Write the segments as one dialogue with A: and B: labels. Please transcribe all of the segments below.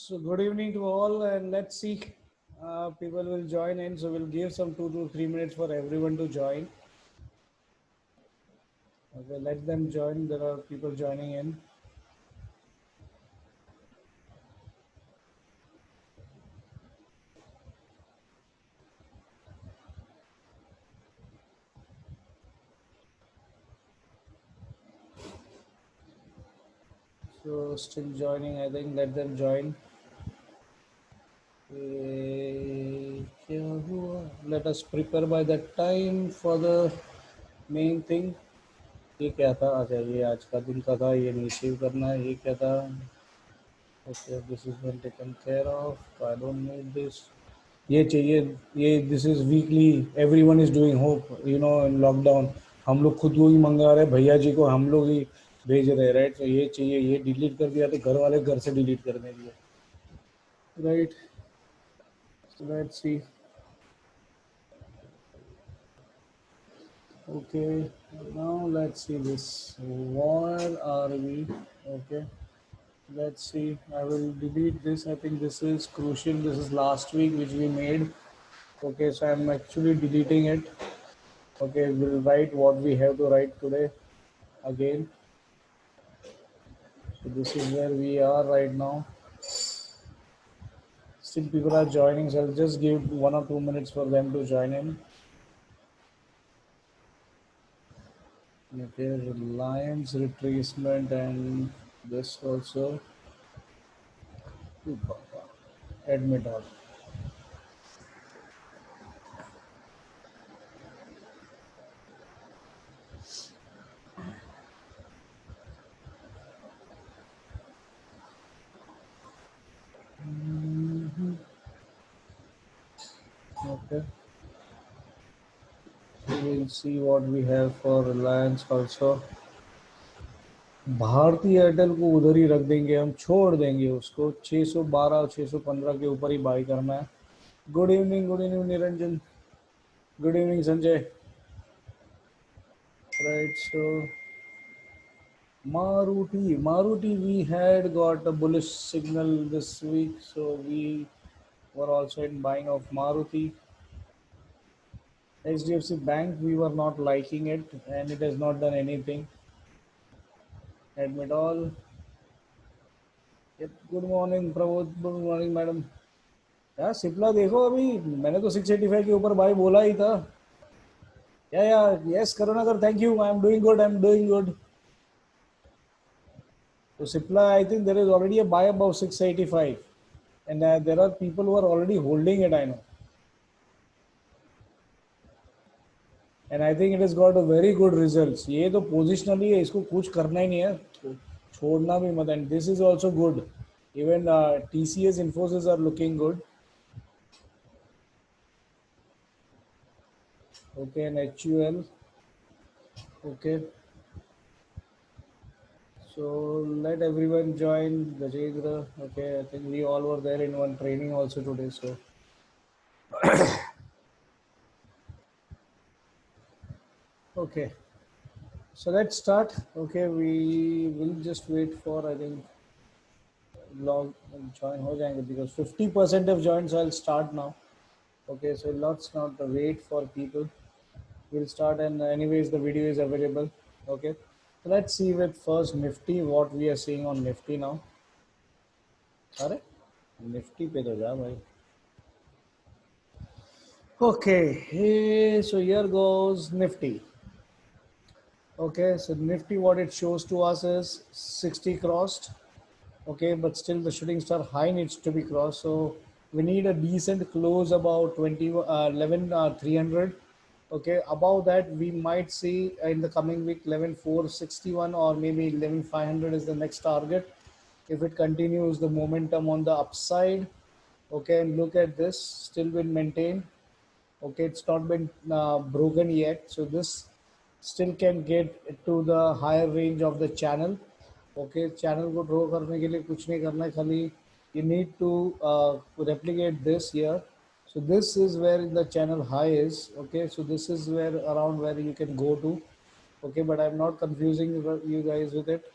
A: So good evening to all, and let's see. People will join in, so we'll give some 2 to 3 minutes for everyone to join. Okay, let them join. There are people joining in. So still joining. I think let them join. क्या हुआ? Let us prepare by that time for the main thing. ये क्या था? अच्छा, ये आज का दिन का था. ये नहीं सेव करना है. ये क्या था? Okay, this is been taken care of. I don't need this. ये चाहिए. ये this is weekly. Everyone is doing hope in lockdown. हम लोग खुद को ही मंगा रहे हैं. भैया जी को हम लोग ही भेज रहे हैं. राइट. तो ये चाहिए. ये डिलीट कर दिया तो घर वाले घर से डिलीट करने दिए. Right. Let's see. Okay. Now let's see this. Where are we? Okay. Let's see. I will delete this. I think this is crucial. This is last week which we made. Okay, so I'm actually deleting it. Okay, we'll write what we have to write today again. So this is where we are right now. Still people are joining, so I'll just give 1 or 2 minutes for them to join in. Okay, Reliance retracement and this also. Admit all. Okay. So we'll see what we have for Reliance also. भारतीय Airtel को उधर ही रख देंगे हम. छोड़ देंगे उसको. 612 615 के ऊपर ही बाई करना है. Good evening Niranjan. Good evening Sanjay. Right. So Maruti, we had got a bullish signal this week, so we were also in buying of Maruti. HDFC Bank, we were not liking it, and it has not done anything. Admit all. Yep. Good morning, Pravod. Good morning, madam. यार सिप्ला देखो. अभी मैंने तो 685 के ऊपर bye बोला ही था. या yes Karunakar. Thank you. I am doing good. So Sipla, I think there is already a buy above 685, and there are people who are already holding it. I know, and I think it has got a very good results. ये तो positionally है. इसको कुछ करना ही नहीं है. छोड़ना भी मत. And this is also good. Even TCS, Infosys are looking good. Okay, and HUL. Okay. So let everyone join. Gajendra. Okay, I think we all were there in one training also today. So. Okay. So let's start. Okay, we will just wait for, I think, log join हो जाएंगे because 50% have joined, so I'll start now. Okay, so let's not wait for people. We'll start, and anyways the video is available. Okay, so let's see with first Nifty what we are seeing on Nifty now. अरे Nifty पे तो जा भाई. Okay, so here goes Nifty. Okay, so Nifty, what it shows to us is 60 crossed. Okay, but still the shooting star high needs to be crossed. So we need a decent close about 11 300. Okay, above that we might see in the coming week 11,461 or maybe 11,500 is the next target if it continues the momentum on the upside. Okay, and look at this, still been maintained. Okay, it's not been broken yet, so this still can get to the higher range of the channel. Okay, channel को draw करने के लिए कुछ नहीं करना है, खाली you need to replicate this here. So this is where the channel high is. Okay, so this is where around where you can go to. Okay, but I'm not confusing you guys with it.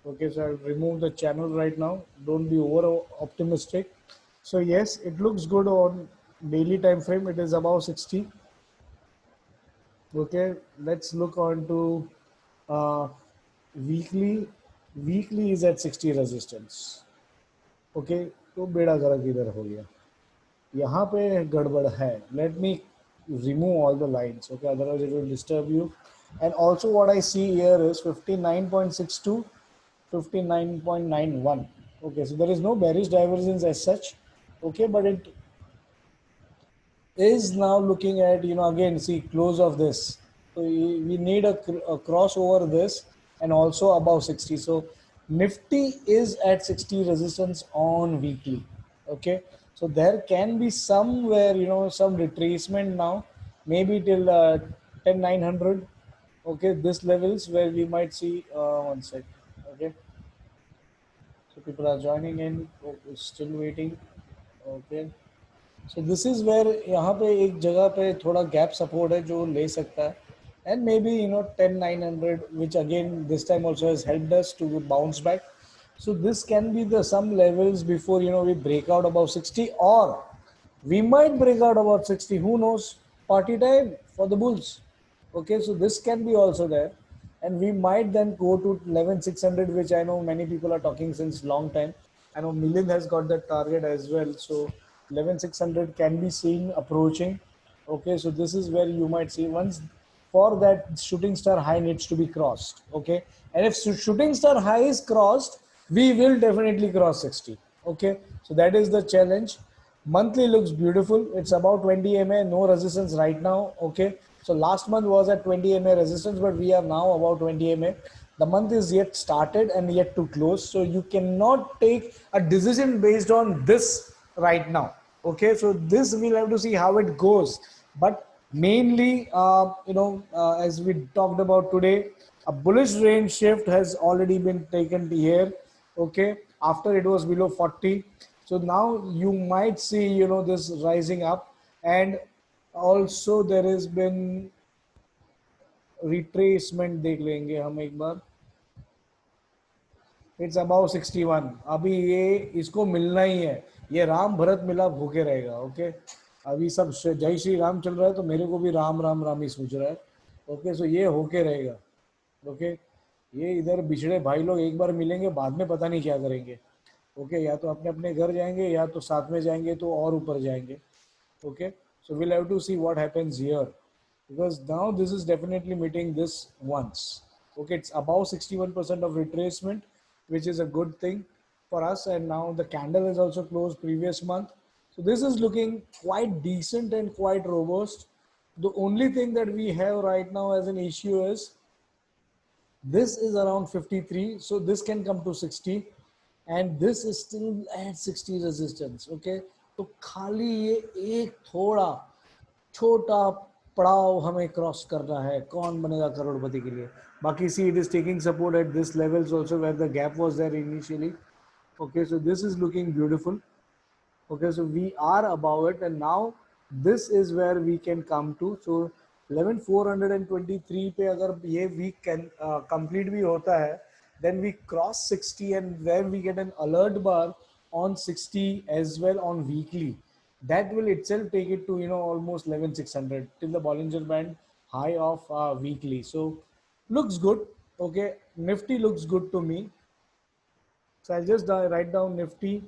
A: Okay, so I'll remove the channel right now. Don't be over optimistic. So yes, it looks good on daily time frame. It is above 60. Okay, let's look on to uh, weekly. Weekly is at 60 resistance. Okay, तो बेड़ा गर्क इधर हो गया. यहाँ पे गड़बड़ है. Let me remove all the lines. Okay, otherwise it will disturb you. And also what I see here is 59.62, 59.91. Okay, so there is no bearish divergence as such. Okay, but it is now looking at, again, see, close of this. So we need a cross over this and also above 60. So Nifty is at 60 resistance on weekly. Okay, so there can be somewhere, some retracement now, maybe till 10,900. Okay, this levels where we might see, one sec. Okay, so people are joining in. Oh, still waiting. Okay. So this is where यहाँ पे एक जगह पे थोड़ा gap support है जो ले सकता है and maybe 10,900 which again this time also has helped us to bounce back. So this can be the some levels before we break out above 60, or we might break out about 60. Who knows? Party time for the bulls. Okay, so this can be also there, and we might then go to 11,600, which I know many people are talking since long time. I know Milind has got that target as well, so 11,600 can be seen approaching. Okay, so this is where you might see once for that shooting star high needs to be crossed. Okay, and if shooting star high is crossed, we will definitely cross 60. Okay, so that is the challenge. Monthly looks beautiful. It's about 20 MA, no resistance right now. Okay, so last month was at 20 MA resistance, but we are now about 20 MA. The month is yet started and yet to close, so you cannot take a decision based on this right now. Okay, so this we'll have to see how it goes. But mainly, as we talked about today, a bullish range shift has already been taken here. Okay, after it was below 40. So now you might see, this rising up, and also there has been retracement. देख लेंगे हम एक बार. It's about 61. अभी ये इसको मिलना ही है. ये राम भरत मिला भूखे रहेगा. ओके, अभी सब जय श्री राम चल रहा है, तो मेरे को भी राम राम राम ही सोच रहा है. ओके, सो ये होके रहेगा. ओके, ये इधर बिछड़े भाई लोग एक बार मिलेंगे, बाद में पता नहीं क्या करेंगे. ओके, या तो अपने अपने घर जाएंगे, या तो साथ में जाएंगे तो और ऊपर जाएंगे. Okay, so we'll have to see what happens here, because now this is definitely meeting this once. Okay, it's above 61% of retracement, which is a good thing for us. And now the candle is also closed previous month, so this is looking quite decent and quite robust. The only thing that we have right now as an issue is this is around 53, so this can come to 60, and this is still at 60 resistance. Okay, तो खाली ये एक थोड़ा छोटा पड़ाव हमें cross करना है, कौन बनेगा करोड़पति के लिए. बाकी see it is taking support at this levels also where the gap was there initially. Okay, so this is looking beautiful. Okay, so we are above it, and now this is where we can come to. So 11,423 पे अगर ये week can complete भी होता है, then we cross 60, and where we get an alert bar on 60 as well on weekly. That will itself take it to almost 11,600 till the Bollinger Band high of weekly. So looks good. Okay, Nifty looks good to me. So I'll just write down Nifty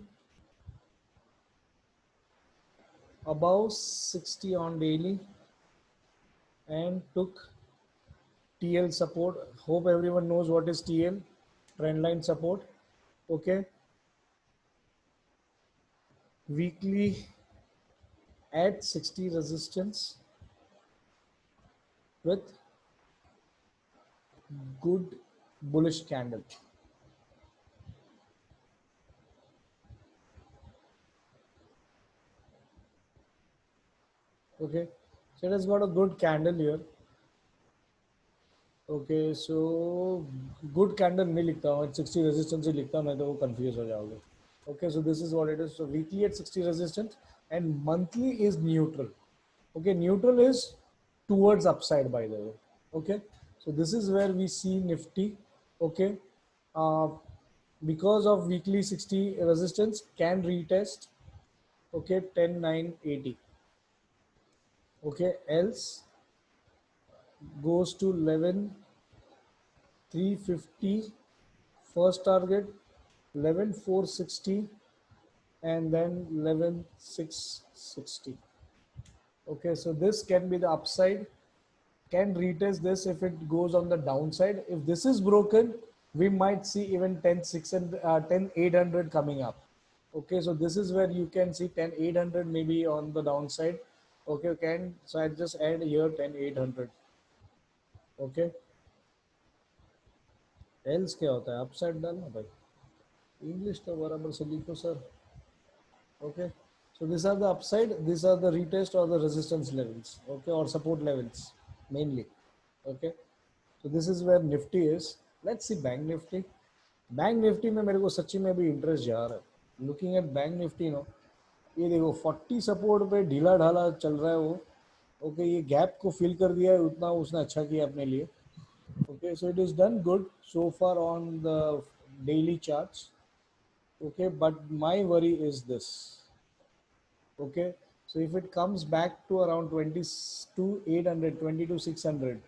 A: above 60 on daily and took TL support. Hope everyone knows what is TL, trendline support. Okay, weekly at 60 resistance with good bullish candle. Okay, so it has got a good candle here. Okay, so good candle नहीं लिखता हूँ, 60 resistance ही लिखता हूँ, नहीं तो वो confuse हो जाओगे. Okay, so this is what it is. So weekly at 60 resistance and monthly is neutral. Okay, neutral is towards upside, by the way. Okay, so this is where we see Nifty. Okay, uh, because of weekly 60 resistance can retest, okay, 10,980. Okay, else goes to 11,350 first target, 11,460, and then 11,660. Okay, so this can be the upside, can retest this if it goes on the downside. If this is broken, we might see even 10,600, 10,800 coming up. Okay, so this is where you can see 10,800 maybe on the downside. Okay, can so I just add here 10,800. Okay, else क्या होता है upside डालना भाई English तो बराबर से लिखो sir. Okay, so these are the upside, these are the retest or the resistance levels, okay, or support levels mainly. Okay, so this is where Nifty is. Let's see Bank Nifty. Bank Nifty में मेरे को सच्ची में भी interest जा रहा है. Looking at Bank Nifty no, ये देखो 40 सपोर्ट पे ढीला ढाला चल रहा है वो. ओके, ये गैप को फिल कर दिया है, उतना उसने अच्छा किया अपने लिए. Okay, so it is done good so far on the daily charts. Okay, but my worry is this. Okay, so if it comes back to around 22,800, 22,600,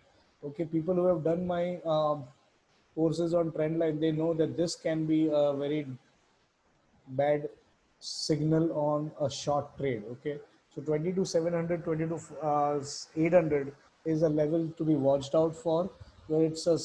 A: okay, people who have done my courses on trend line, they know that this can be a very bad signal on a short trade. Okay, so 22,700, 22,800 is a level to be watched out for, where it's a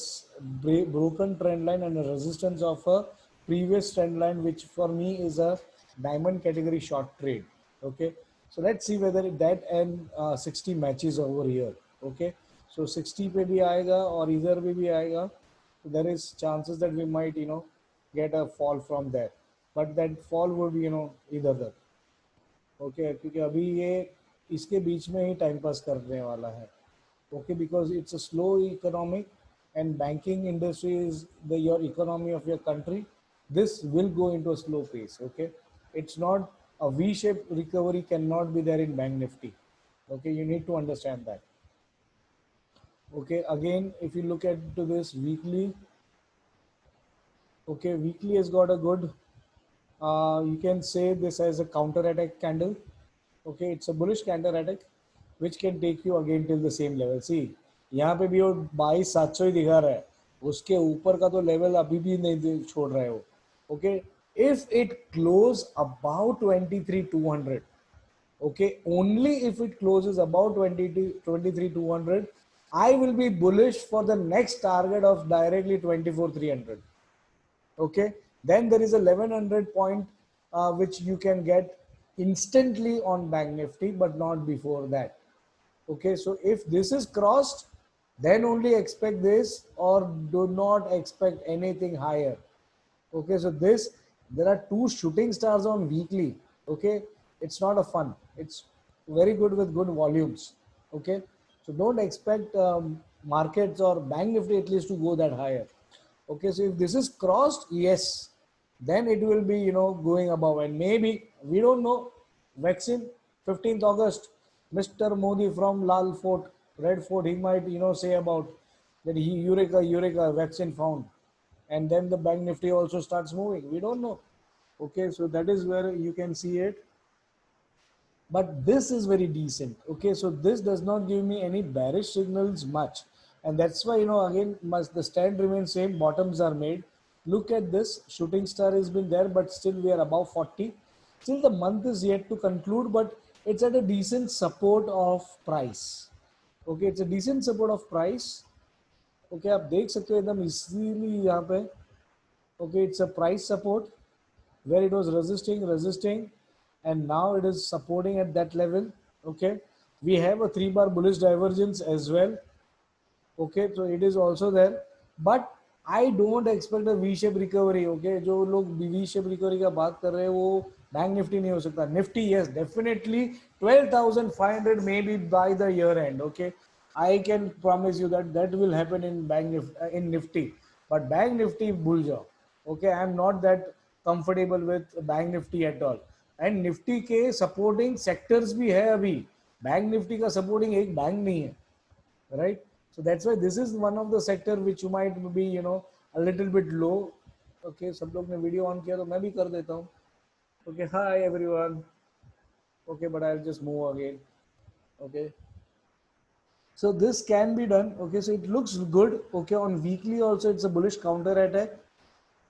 A: broken trend line and a resistance of a previous trend line, which for me is a diamond category short trade. Okay, so let's see whether that and 60 matches over here. Okay, so 60 पे भी आएगा और इधर भी आएगा. There is chances that we might get a fall from there, but that fall would be इधर. Okay, क्योंकि अभी ये इसके बीच में ही टाइम पास करने वाला है. Okay, because it's a slow economic and banking industry is the your economy of your country. This will go into a slow pace. Okay, it's not a V-shaped recovery cannot be there in Bank Nifty. Okay, you need to understand that. Okay, again, if you look at to this weekly, okay, weekly has got a good, you can say this as a counter attack candle. Okay, it's a bullish counter attack which can take you again till the same level. See, यहाँ पे भी वो 22,700 ही दिखा रहा है, उसके ऊपर का तो लेवल अभी भी नहीं छोड़ रहा है वो. Okay, if it close about 23,200, okay, only if it closes about 23,200, I will be bullish for the next target of directly 24,300. Okay, then there is a 1100 point which you can get instantly on Bank Nifty, but not before that. Okay, so if this is crossed, then only expect this or do not expect anything higher. Okay, so this, there are two shooting stars on weekly. Okay, it's not a fun, it's very good with good volumes. Okay, so don't expect markets or Bank Nifty at least to go that higher. Okay, so if this is crossed, yes, then it will be going above, and maybe we don't know. Vaccine 15th August, Mr. Modi from Lal Fort, Red Fort, he might say about that he eureka vaccine found, and then the Bank Nifty also starts moving. We don't know. Okay, so that is where you can see it, but this is very decent. Okay, so this does not give me any bearish signals much, and that's why again must the stand remains same, bottoms are made. Look at this, shooting star has been there, but still we are above 40. Still the month is yet to conclude, but it's at a decent support of price. Okay, it's a decent support of price. Okay, आप देख सकते हो एकदम easily यहाँ पे. Okay, it's a price support where it was resisting, and now it is supporting at that level. Okay, we have a 3 bar bullish divergence as well. Okay, so it is also there, but I don't expect a V-shaped recovery. Okay, जो लोग V-shaped recovery का बात कर रहे हैं वो bank Nifty नहीं हो सकता. Nifty, yes, definitely 12,500 maybe by the year end. Okay, I can promise you that that will happen in in Nifty, but Bank Nifty भूल जाओ. Okay, I am not that comfortable with Bank Nifty at all. And Nifty के supporting sectors भी है अभी. Bank Nifty का supporting एक bank नहीं है, right? So that's why this is one of the sector which you might be a little bit low. Okay सब लोग ने वीडियो ऑन किया तो मैं भी कर देता हूँ. Okay hi everyone. Okay but I will just move again. Okay so this can be done. Okay, so it looks good. Okay, on weekly also it's a bullish counter attack.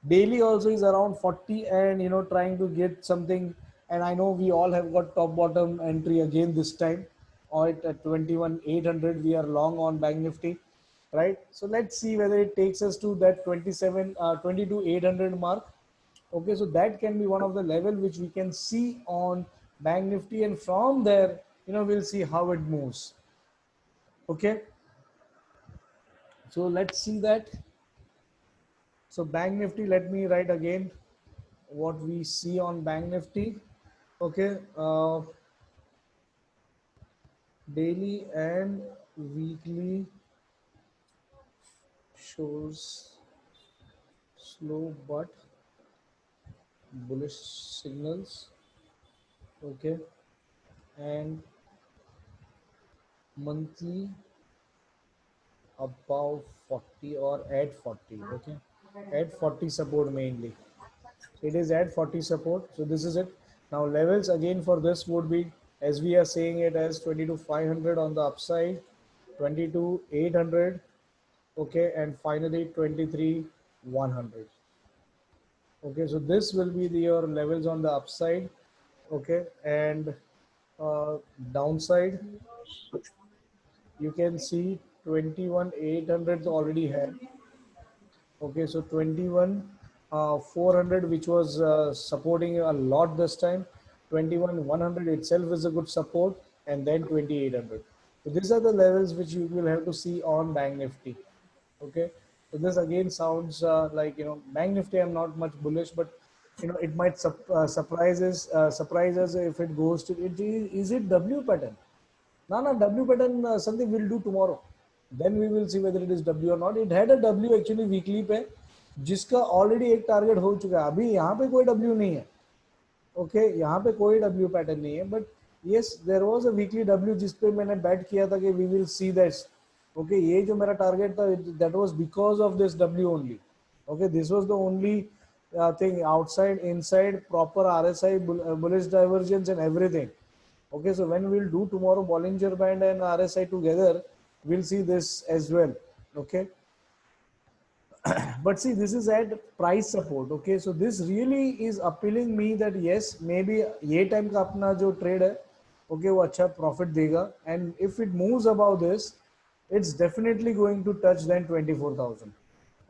A: Daily also is around 40 and trying to get something. And I know we all have got top bottom entry again this time. Or at 21,800 we are long on Bank Nifty, right? So let's see whether it takes us to that 22,800 mark. Okay, so that can be one of the level which we can see on Bank Nifty, and from there, we'll see how it moves. Okay, so let's see that. So Bank Nifty, let me write again what we see on Bank Nifty. Okay, daily and weekly shows slow but bullish signals. Okay, and monthly above 40 or at 40. Okay, at 40 support mainly. So it is at 40 support. So this is it. Now levels again for this would be, as we are saying it, as 22,500 on the upside, 22,800. Okay, and finally 23,100. Okay, so this will be your levels on the upside. Okay, and uh, downside you can see 21,800 already had. Okay, so 21 400, which was supporting a lot this time. 21 100 itself is a good support, and then 2800. So these are the levels which you will have to see on Bank Nifty. Okay, so this again sounds like Bank Nifty. I'm not much bullish, but it might surprise us if it goes to it. Is it W pattern? No, W pattern something we'll do tomorrow. Then we will see whether it is W or not. It had a W actually weekly पे, जिसका already एक target हो चुका है. अभी यहाँ पे कोई W नहीं है. ओके यहाँ पे कोई W पैटर्न नहीं है. But yes there was a weekly W जिस पे मैंने बैट किया था कि we will see this. Okay ये जो मेरा टारगेट था, that was because of this W only. Okay this was the only thing outside inside proper RSI bullish divergence and everything. Okay, so when we'll do tomorrow Bollinger Band and RSI together, we'll see this as well. Okay, but see, this is at price support. Okay, so this really is appealing me that yes, maybe ये time का अपना जो trade है, okay, वो अच्छा profit देगा, and if it moves above this, it's definitely going to touch then 24,000.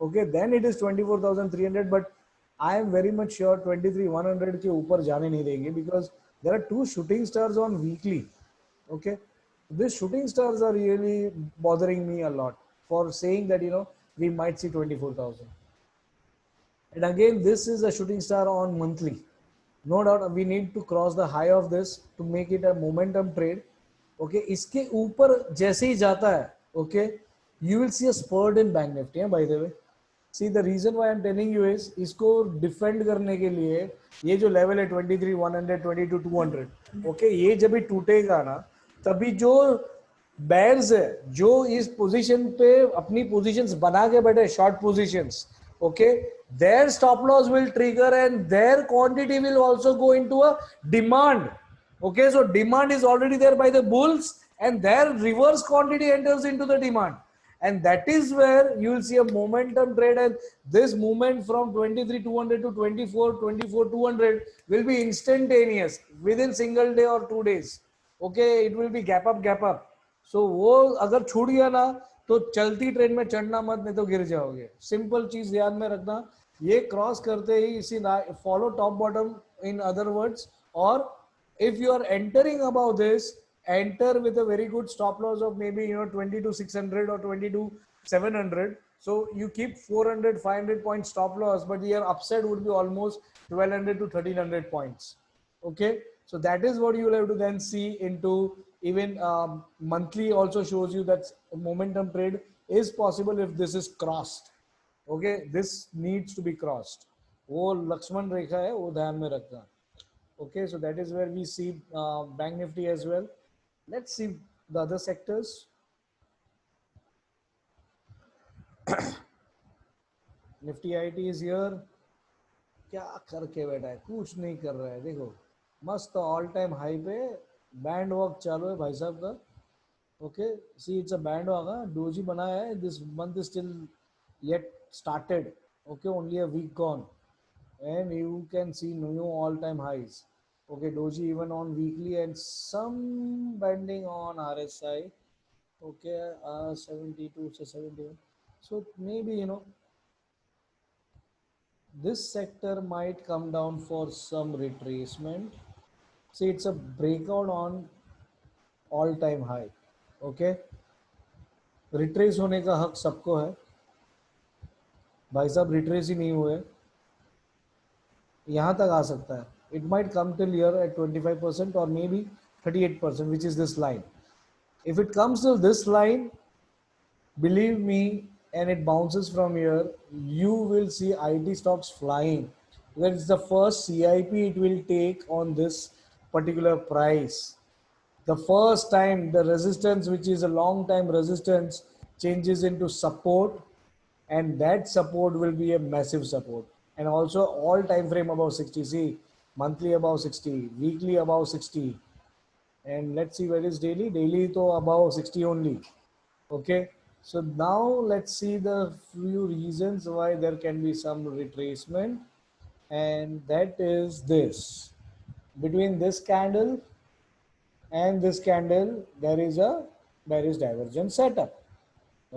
A: Okay, then it is 24,300, but I am very much sure 23,100 के ऊपर जाने नहीं देंगे, because there are two shooting stars on weekly. Okay, these shooting stars are really bothering me a lot for saying that we might see 24,000. And again, this is a shooting star on monthly. No doubt we need to cross the high of this to make it a momentum trade. Okay, इसके ऊपर जैसे ही जाता है, okay, you will see a spurt in Bank Nifty. By the way, see the reason why I'm telling you is इसको defend करने के लिए ये जो level है 23,100, 22,200, okay, ये जब भी टूटेगा ना, तभी जो बेयर्स है जो इस पोजीशन पे अपनी पोजीशंस बना के बैठे short positions, okay, their stop loss will trigger and their quantity will also go into a demand. Okay, so demand is already there by the bulls and their reverse quantity enters into the demand, and that is where you will see a momentum trade, and this movement from 23,200 to 24,200 will be instantaneous within single day or 2 days. Okay, it will be gap up. So वो अगर छूट गया ना तो चलती train में चढ़ना मत, नहीं तो गिर जाओगे. सिंपल चीज ध्यान में रखना, ये क्रॉस करते ही इसी follow top bottom in other words. और if you are entering above this, enter with a very good stop loss of maybe 22,600 or 22,700. So you keep 400 500 point stop loss, but your upside would be almost 1,200 to 1,300 points. Okay, so that is what you will have to then see into. Even monthly also shows you that momentum trade is possible if this is crossed. Okay, this needs to be crossed. वो लक्ष्मण रेखा है, वो ध्यान में रखना. Okay, so that is where we see Bank Nifty as well. Let's see the other sectors. Nifty IT is here. क्या करके बैठा है, कुछ नहीं कर रहा है, देखो मस्त ऑल टाइम हाई पे बैंड वॉक चालू है भाई साहब का। Okay, see it's a band walk, doji बनाया है, this month is still yet started. Okay, only a week gone, and you can see new all-time highs. Okay, doji even on weekly and some bending on RSI. Okay, 72 to 71. So maybe this sector might come down for some retracement. See, it's a breakout on all-time high. Okay, retrace होने का हक सबको है भाई साहब, retrace ही नहीं हुए, यहाँ तक आ सकता है. It might come till here at 25% और maybe 38%, which is this line. If it comes to this line, believe me, and it bounces from here, you will see IT stocks flying. That is the first CIP it will take on this particular price. The first time the resistance, which is a long time resistance, changes into support, and that support will be a massive support. And also all time frame above 60. See, monthly above 60, weekly above 60, and let's see where is daily to above 60 only. Okay, so now let's see the few reasons why there can be some retracement, and that is this: between this candle and this candle there is a bearish divergence setup.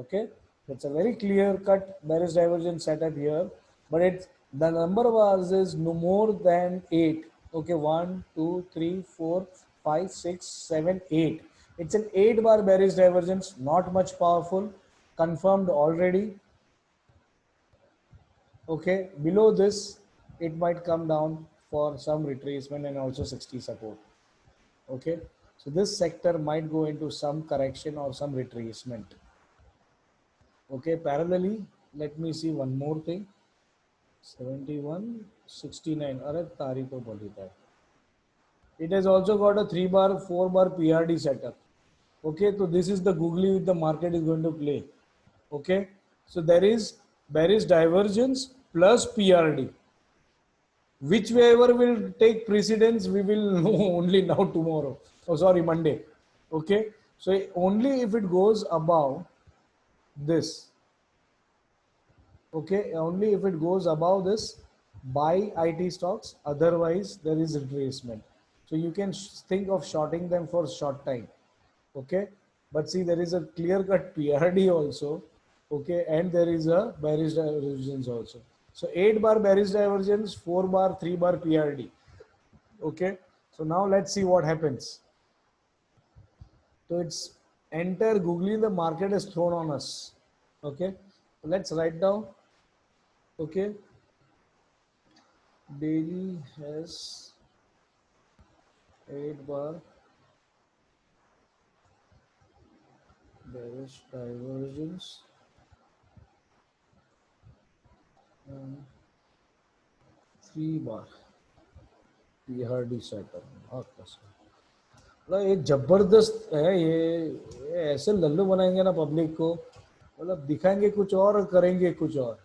A: Okay, it's a very clear cut bearish divergence setup here, but it's the number of bars is no more than 8. Okay, 1 2 3 4 5 6 7 8. It's an 8 bar bearish divergence, not much powerful, confirmed already. Okay, below this it might come down for some retracement and also 60 support. Okay, so this sector might go into some correction or some retracement. Okay, parallelly, let me see one more thing. 71, 69. अरे तारी तो बोली था. It has also got a 3 bar, 4 bar PRD setup. Okay, so this is the googly with the market is going to play. Okay, so there is bearish divergence plus PRD. Whichever will take precedence, we will know only now tomorrow. Oh, sorry, Monday. Okay, so only if it goes above this. Okay, only if it goes above this, buy IT stocks, otherwise there is retracement. So you can think of shorting them for short time. Okay, but see, there is a clear cut PRD also. Okay, and there is a bearish divergence also. So 8 bar bearish divergence, 4 bar, 3 bar PRD. Okay, so now let's see what happens. So it's enter googly, the market is thrown on us. Okay, so let's write down. Okay, daily has 8 bar bearish divergence and 3 bar PRD setup. मतलब ये जबरदस्त है, ये ऐसे लल्लू बनाएंगे ना public को, मतलब दिखाएंगे कुछ और करेंगे कुछ और.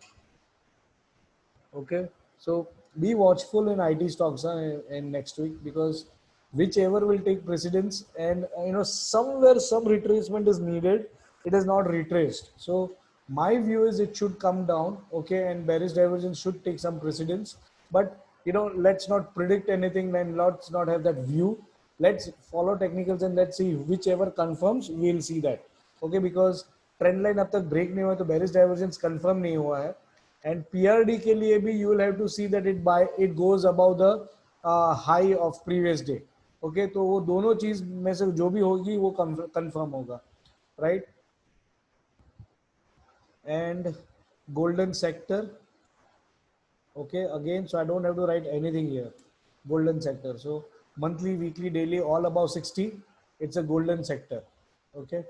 A: Okay, so be watchful in IT stocks in next week, because whichever will take precedence, and somewhere some retracement is needed. It is not retraced. So my view is it should come down. Okay, and bearish divergence should take some precedence. But let's not predict anything and let's not have that view. Let's follow technicals and let's see whichever confirms. We'll see that. Okay, because trend line अब तक break नहीं हुआ तो bearish divergence confirm नहीं हुआ है. And PRD के लिए भी you will have to see that it goes above the high of previous day. Okay, तो वो दोनों चीज में से जो भी होगी वो confirm होगा, right? And golden sector. Okay, again, so I don't have to write anything here. Golden sector. So monthly, weekly, daily, all above 60. It's a golden sector. Okay,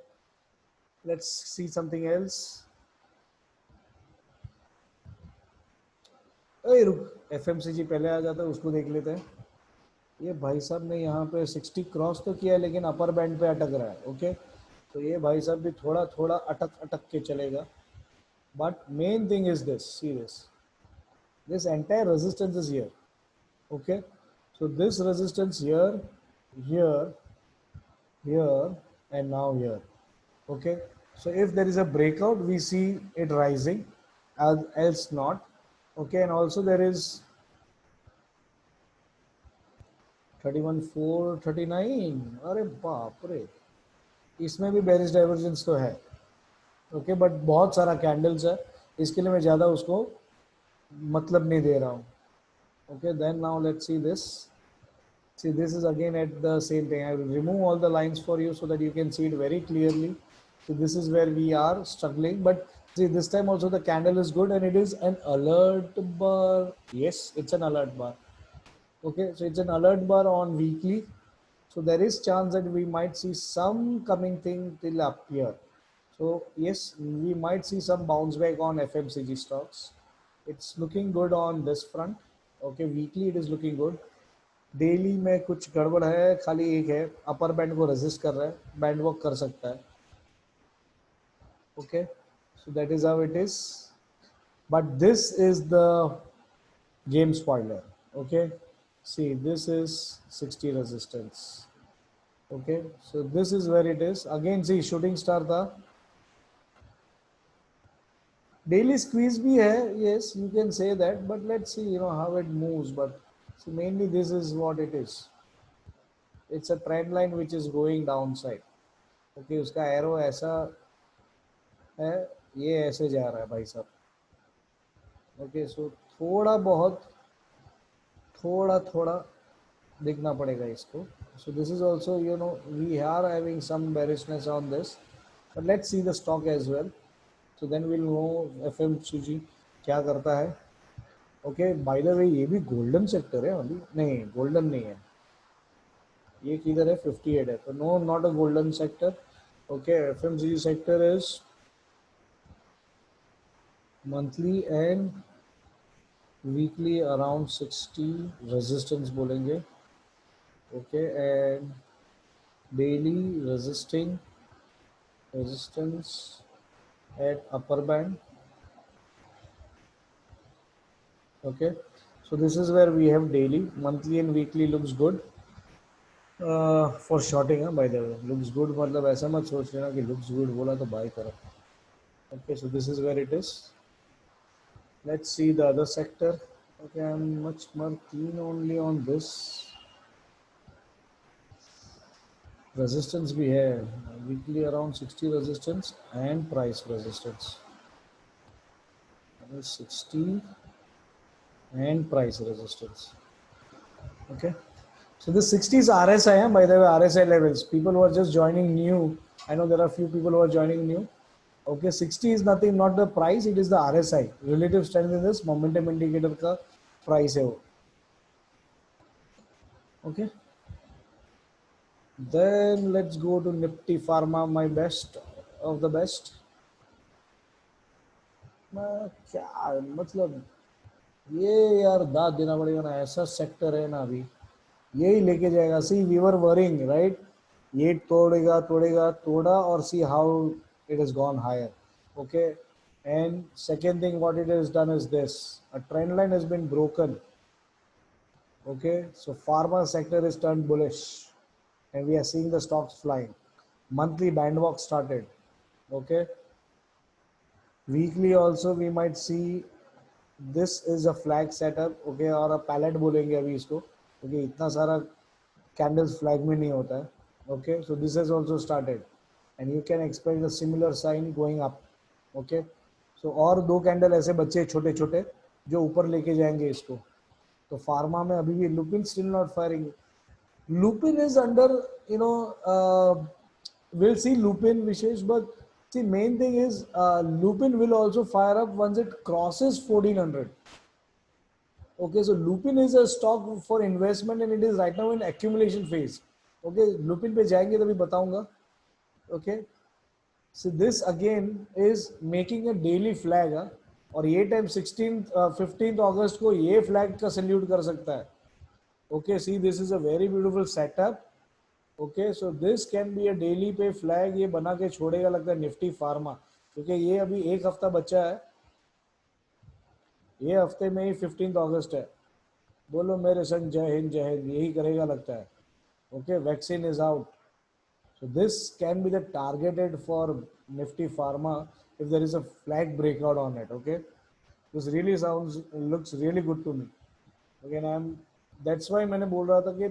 A: let's see something else. अरे रुक, FMCG पहले आ जाता है, उसको देख लेते हैं. ये भाई साहब ने यहाँ पे 60 क्रॉस तो किया है लेकिन अपर बैंड पे अटक रहा है. ओके, तो ये भाई साहब भी थोड़ा थोड़ा अटक अटक के चलेगा. But main thing is this, see this. This entire resistance is here. Okay, so this resistance here, here, here, and now here. Okay, so if there is a breakout, we see it rising, else not. Okay, and also there is 31,439. अरे बाप रे, इसमें भी bearish divergence तो है. Okay, but बहुत सारा candles है, इसके लिए मैं ज़्यादा उसको मतलब नहीं दे रहा हूँ. Okay, then now let's see this. See, this is again at the same thing. I will remove all the lines for you so that you can see it very clearly. So this is where we are struggling, but see, this time also the candle is good and it is an alert bar. Yes, it's an alert bar. Okay, so it's an alert bar on weekly. So there is chance that we might see some coming thing till up here. So yes, we might see some bounce back on FMCG stocks. It's looking good on this front. Okay, weekly it is looking good. Daily में कुछ गड़बड़ है, खाली एक है, upper band को resist कर रहा है, बैंड वॉक कर सकता है. Okay, so that is how it is, but this is the game spoiler. Okay, see this is 60 resistance. Okay, so this is where it is. Again see shooting star था, daily squeeze भी है. yes, you can say that, but let's see, how it moves. But see, mainly this is what it is. It's a trend line which is going downside. Okay, उसका arrow ऐसा है, ये ऐसे जा रहा है भाई साहब. ओके, सो थोड़ा बहुत थोड़ा थोड़ा दिखना पड़ेगा इसको. So this is also, we are having some bearishness on this, but let's see the stock as well. So then will know FMCG क्या करता है. ओके, बाय द वे ये भी गोल्डन सेक्टर है अभी. नहीं, गोल्डन नहीं है, ये किधर है, 58 है, तो no, not a golden sector. Okay, FMCG sector is monthly and weekly around 60 resistance बोलेंगे. Okay, and daily resistance at upper band. Okay, so this is where we have daily, monthly and weekly looks good for shorting. By the way, looks good मतलब ऐसा मत सोच लेना कि looks good बोला तो buy करो. Okay, so this is where it is. Let's see the other sector. Okay, I'm much more keen only on this. Resistance भी है, weekly around 60 resistance and price resistance. 60 and price resistance. Okay, so this 60 is RSI, by the way, RSI levels. People who are just joining new, I know there are few people who are joining new. Okay, 60 is nothing, not the price, it is the RSI, relative strength, momentum indicator का price है वो. Okay, then let's go to Nifty Pharma, my best of the best. क्या मतलब, ये यार दाद देना पड़ेगा ना, ऐसा सेक्टर है ना अभी, यही लेके जाएगा. सी, वी वर वरिंग, राइट, ये तोड़ेगा तोड़ेगा, तोड़ा, और see how it has gone higher. Okay, and second thing what it has done is this, a trend line has been broken. Okay, so pharma sector is turned bullish and we are seeing the stocks flying. Monthly band walk started. Okay, weekly also we might see this is a flag setup. Okay, और a palette बोलेंगे अभी इसको, क्योंकि इतना सारा candles flag में नहीं होता है. Okay, so this has also started and you can expect a similar sign going up. Okay, so और दो कैंडल ऐसे बच्चे छोटे छोटे जो ऊपर लेके जाएंगे इसको. तो फार्मा में अभी भी Lupin still not firing. Lupin is under, we'll see Lupin, Vishesh, but see, main thing is Lupin will also fire up once it crosses 1400. Okay, so Lupin is a stock for investment and it is right now in accumulation phase. Okay, Lupin पे जाएंगे तभी बताऊंगा. Okay, so this again is making a daily flag. और ये time 15th अगस्त को ये flag का salute कर सकता है. Okay, see, this is a very beautiful setup. Okay, so this can be a daily पे फ्लैग ये बना के छोड़ेगा लगता है निफ्टी फार्मा, क्योंकि ये अभी एक हफ्ता बचा है. ये हफ्ते में ही 15 अगस्त है, बोलो मेरे संग जय हिंद यही करेगा लगता है। Okay, vaccine is out, so this can be the targeted for Nifty Pharma if there is a flag breakout on it. Okay, this really looks really good to me. Again, that's why मैंने बोल रहा था कि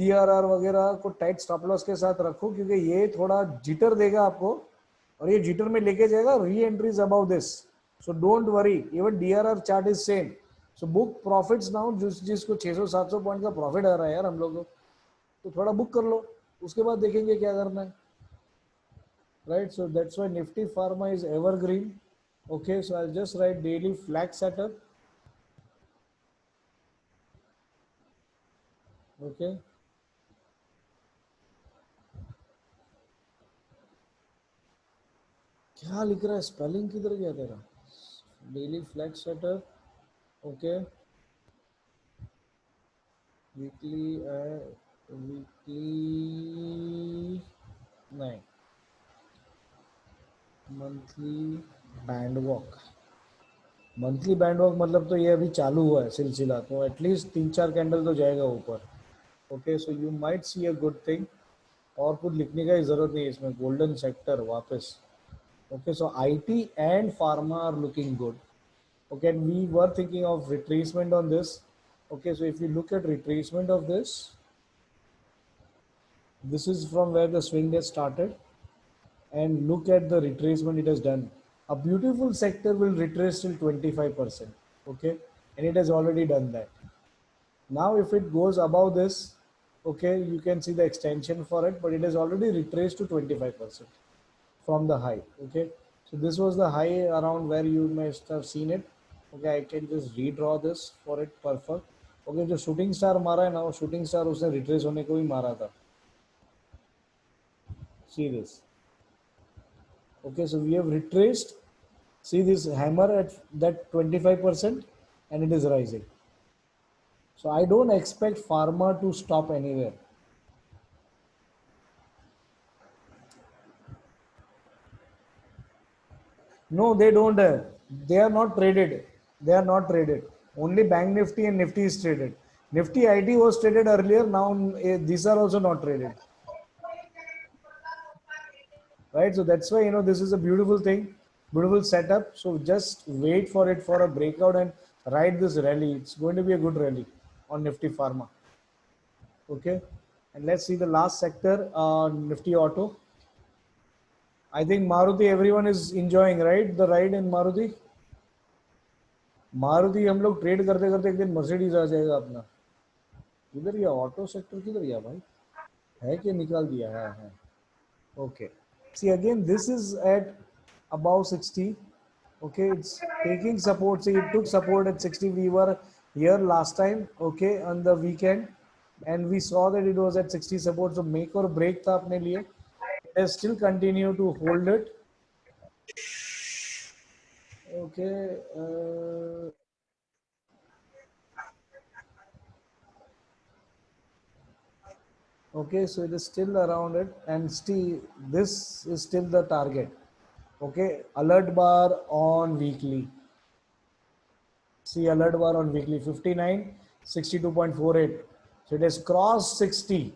A: DRR वगैरह को tight stop loss के साथ रखो, क्योंकि ये थोड़ा जिटर देगा आपको और ये जिटर में लेके जाएगा re entries about this. So don't worry, even DRR chart is same. So book profits now, जिसको 600-700 पॉइंट का प्रॉफिट आ रहा है यार हम लोग को, तो थोड़ा बुक कर लो, उसके बाद देखेंगे क्या करना है। Right, so that's why Nifty pharma is evergreen. Okay, so I just write daily flag setup. Okay, क्या लिख रहा है, स्पेलिंग किधर गया तेरा? Daily flag setup. Okay, weekly weekly नहीं, monthly band walk. Monthly band walk मतलब तो ये अभी चालू हुआ है सिलसिला, तो एटलीस्ट 3-4 कैंडल तो जाएगा ऊपर। Okay, so you might see a good thing. और कुछ लिखने का ही जरूरत नहीं है इसमें, गोल्डन सेक्टर वापस। Okay, so IT and pharma are looking good. Okay, and we were thinking of retracement on this. Okay, so if you look at retracement of this is from where the swing gets started, and look at the retracement it has done. A beautiful sector will retrace till 25%. Okay, and it has already done that. Now, if it goes above this, okay, you can see the extension for it, but it has already retraced to 25% from the high. Okay, so this was the high around where you must have seen it. Okay, I can just redraw this for it perfect. Okay, जो shooting star मारा है ना, वो shooting star उसने retrace होने को ही मारा था। See this. Okay, so we have retraced. See this hammer at that 25%, and it is rising. So I don't expect pharma to stop anywhere. No, they don't. They are not traded. They are not traded. Only Bank Nifty and Nifty is traded. Nifty IT was traded earlier. Now these are also not traded. Right. So that's why this is a beautiful thing, beautiful setup. So just wait for it for a breakout and ride this rally. It's going to be a good rally on Nifty Pharma. Okay. And let's see the last sector, Nifty Auto. I think Maruti, everyone is enjoying, right? The ride in Maruti. Maruti हम लोग trade करते करते एक दिन Mercedes आ जाएगा अपना। किधर गया ऑटो सेक्टर, किधर गया भाई? है कि निकाल दिया है? Okay, see again this is at above 60. Okay, it's taking support. See, it took support at 60. We were here last time, okay, on the weekend, and we saw that it was at 60 support. So make or break था अपने लिए. It has still continue to hold it. Okay, okay, so it is still around it, and still this is still the target. Okay, alert bar on weekly. See, alert bar on weekly 59, 62.48. So it has crossed 60.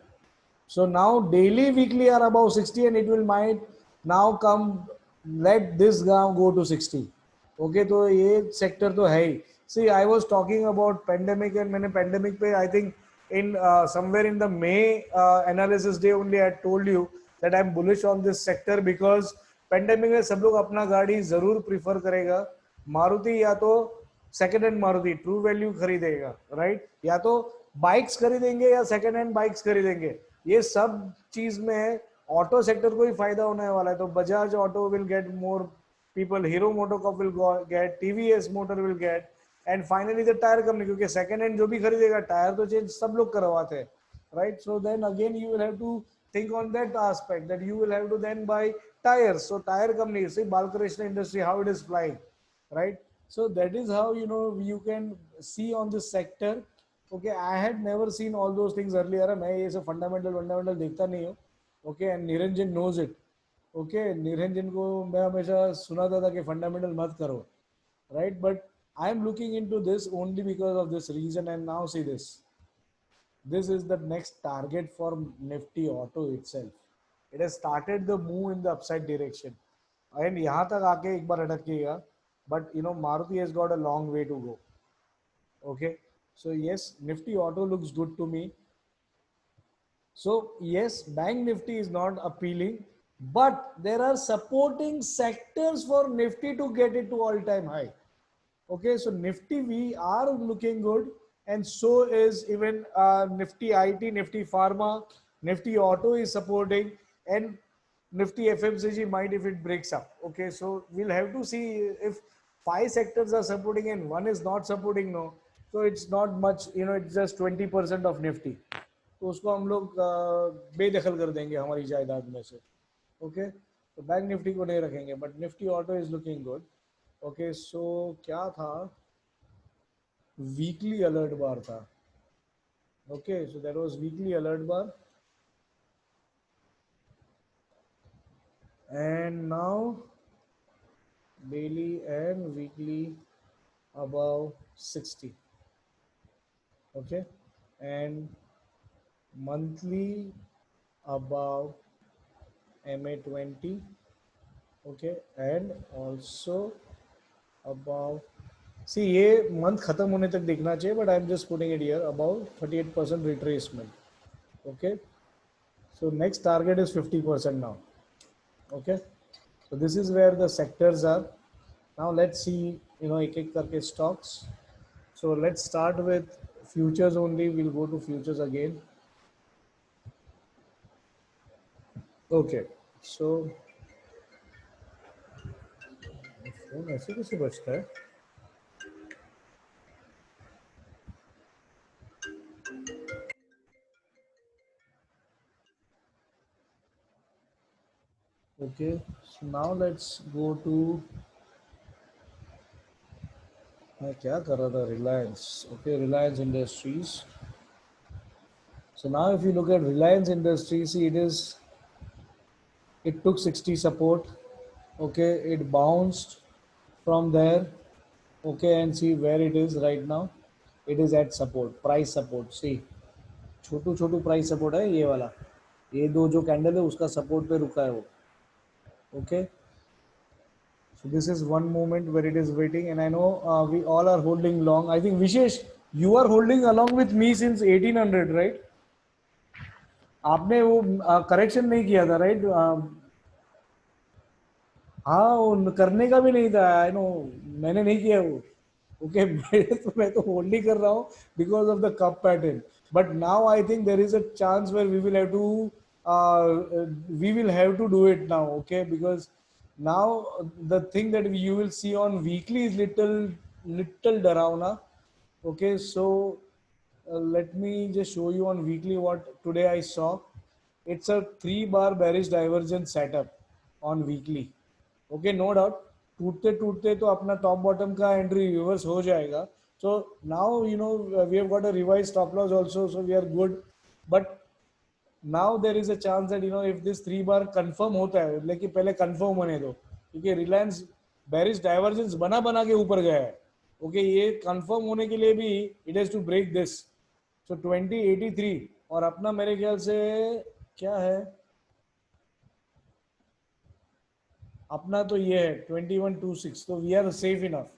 A: So now daily, weekly are above 60, and it will might now come. Let this go to 60. Okay, तो ये sector तो है ही. See, I was talking about pandemic, and मैंने pandemic पे I think in somewhere in the May analysis day only I told you that I'm bullish on this sector because pandemic में सब लोग अपना गाड़ी जरूर prefer करेगा. मारुति या तो second hand Maruti true value खरीदेगा, राइट, या तो बाइक्स खरीदेंगे या सेकेंड हैंड बाइक्स खरीदेंगे। ये सब चीज में ऑटो सेक्टर को ही फायदा होने वाला है। तो Bajaj auto will get more people, hero MotoCorp will get, TVS motor will get, and finally the tyre company, क्योंकि सेकेंड हैंड जो भी खरीदेगा टायर तो चेंज सब लोग करवाते हैं, right. So then again you will have to think on that aspect that you will have to then buy tires. So tire companies, see Balkrishna industry, how it is flying, right? So that is how you can see on this sector. Okay, I had never seen all those things earlier. मैं ये सब fundamental देखता नहीं हूँ। Okay, and Niranjan knows it. Okay, Niranjan को मैं हमेशा सुनाता था कि फंडामेंटल मत करो, right? But I am looking into this only because of this reason. And now see this. This is the next target for Nifty Auto itself. It has started the move in the upside direction. And यहाँ तक आके एक बार अटकेगा. But you know, Maruti has got a long way to go. Okay. So yes, Nifty Auto looks good to me. So yes, Bank Nifty is not appealing, but there are supporting sectors for Nifty to get it to all-time high. Okay, so Nifty we are looking good, and so is even Nifty IT, Nifty Pharma, Nifty Auto is supporting, and Nifty FMCG might if it breaks up. Okay, so we'll have to see if five sectors are supporting and one is not supporting. No, so it's not much. You know, it's just 20% of Nifty. तो उसको हम लोग बेदखल कर देंगे हमारी जायदाद में से. ओके, तो बैंक निफ्टी को नहीं रखेंगे, but Nifty auto is looking good. Okay, so क्या था, वीकली अलर्ट बार था. Okay, so there was weekly alert bar, and now daily and weekly above 60. Okay, and monthly above MA20. Okay, and also above, see ये month खत्म होने तक देखना चाहिए, but I am just putting it here about 38% retracement. Okay, so next target is 50% now. Okay, so this is where the sectors are. Now let's see, you know, एक एक करके stocks. So let's start with futures only. We'll go to futures again. Okay, so phone ऐसे कैसे बचता है. Okay, so now let's go to, मैं क्या कर रहा था, Reliance. Okay, Reliance industries. So now if you look at Reliance Industries, see it took 60 support. Okay, it bounced from there. Okay, and see where it is right now. It is at support, price support. See, Chhotu Chhotu price support है ये वाला. ये दो जो candle है उसका support पे रुका है वो. Okay, so this is one moment where it is waiting, and I know we all are holding long. I think Vishesh, you are holding along with me since 1800, right? आपने वो correction नहीं किया था, right? हाँ, वो करने का भी नहीं था. आई नो, मैंने नहीं किया वो. ओके, मैं तो होल्ड ही कर रहा हूँ because of the cup pattern. But now I think there is a chance where we will have to do it now. Okay, because now the thing that you will see on weekly is little डरावना. Okay, so let me just show you on weekly what today I saw. It's a 3 bar bearish divergence setup on weekly. Okay, no doubt टूटते टूटते तो अपना top bottom का entry reverse हो जाएगा. So now you know we have got a revise stop loss also, so we are good. But now there is a chance that you know if this 3 बार confirm होता है, लेकिन पहले confirm होने दो, क्योंकि रिलायंस बेरिश डाइवर्जेंस बना बना के ऊपर गया है. ओके, ये कंफर्म होने के लिए भी it has to break this. So 2083 और अपना मेरे ख्याल से क्या है, अपना तो ये है 2126. तो we are safe enough.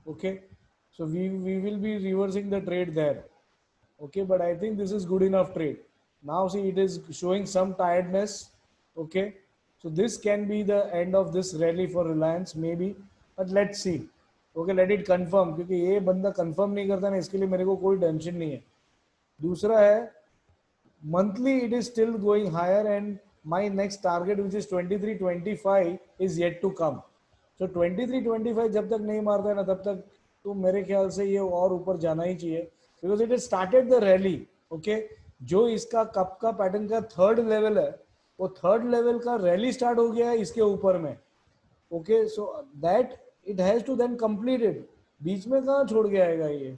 A: Okay, so we will be reversing the trade there. Okay, but I think this is good enough trade. Now see, it is showing some tiredness. Okay, so this can be the end of this rally for Reliance maybe, but let's see. Okay, let it confirm, क्योंकि ये बंदा confirm नहीं करता ना, इसके लिए मेरे को कोई टेंशन नहीं है. दूसरा है monthly, it is still going higher, and my next target which is 2325 is yet to come. So 2325 जब तक नहीं मारता है ना तब तक तो मेरे ख्याल से ये और ऊपर जाना ही चाहिए, because it is started the rally. Okay, जो इसका कप का पैटर्न का थर्ड लेवल है, वो थर्ड लेवल का रैली स्टार्ट हो गया है इसके ऊपर में. Okay, so that it has to then completed. बीच में कहाँ छोड़ के आएगा ये.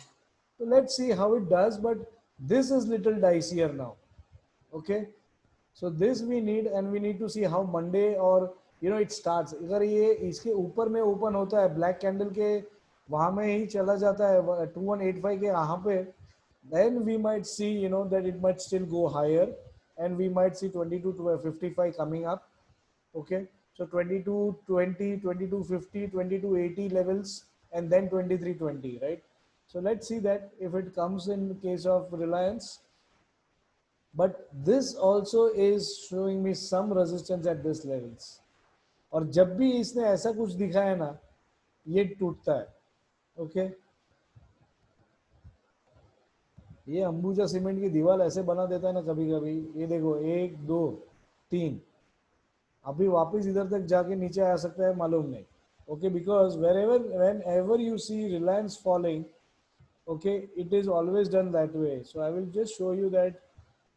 A: तो let's see how it does, but this is little dicier now. Okay, so this we need, and we need to see how Monday or you know it starts. अगर ये इसके ऊपर में ओपन होता है ब्लैक कैंडल के वहां में ही चला जाता है 2185 के यहाँ पे, then we might see that it might still go higher, and we might see 22 to 55 coming up. Okay, so 2220, 2250, 2280 levels, and then 2320, right? So let's see that if it comes in case of Reliance. But this also is showing me some resistance at this levels. और जब भी इसने ऐसा कुछ दिखा है ना, ये टूटता है. ओके, ये अंबुजा सीमेंट की दीवार ऐसे बना देता है ना कभी कभी. ये देखो, एक दो तीन, अभी वापस इधर तक जाके नीचे आ सकता है, मालूम नहीं. Okay, because wherever whenever you see Reliance following, okay, it is always done that way. So I will just show you that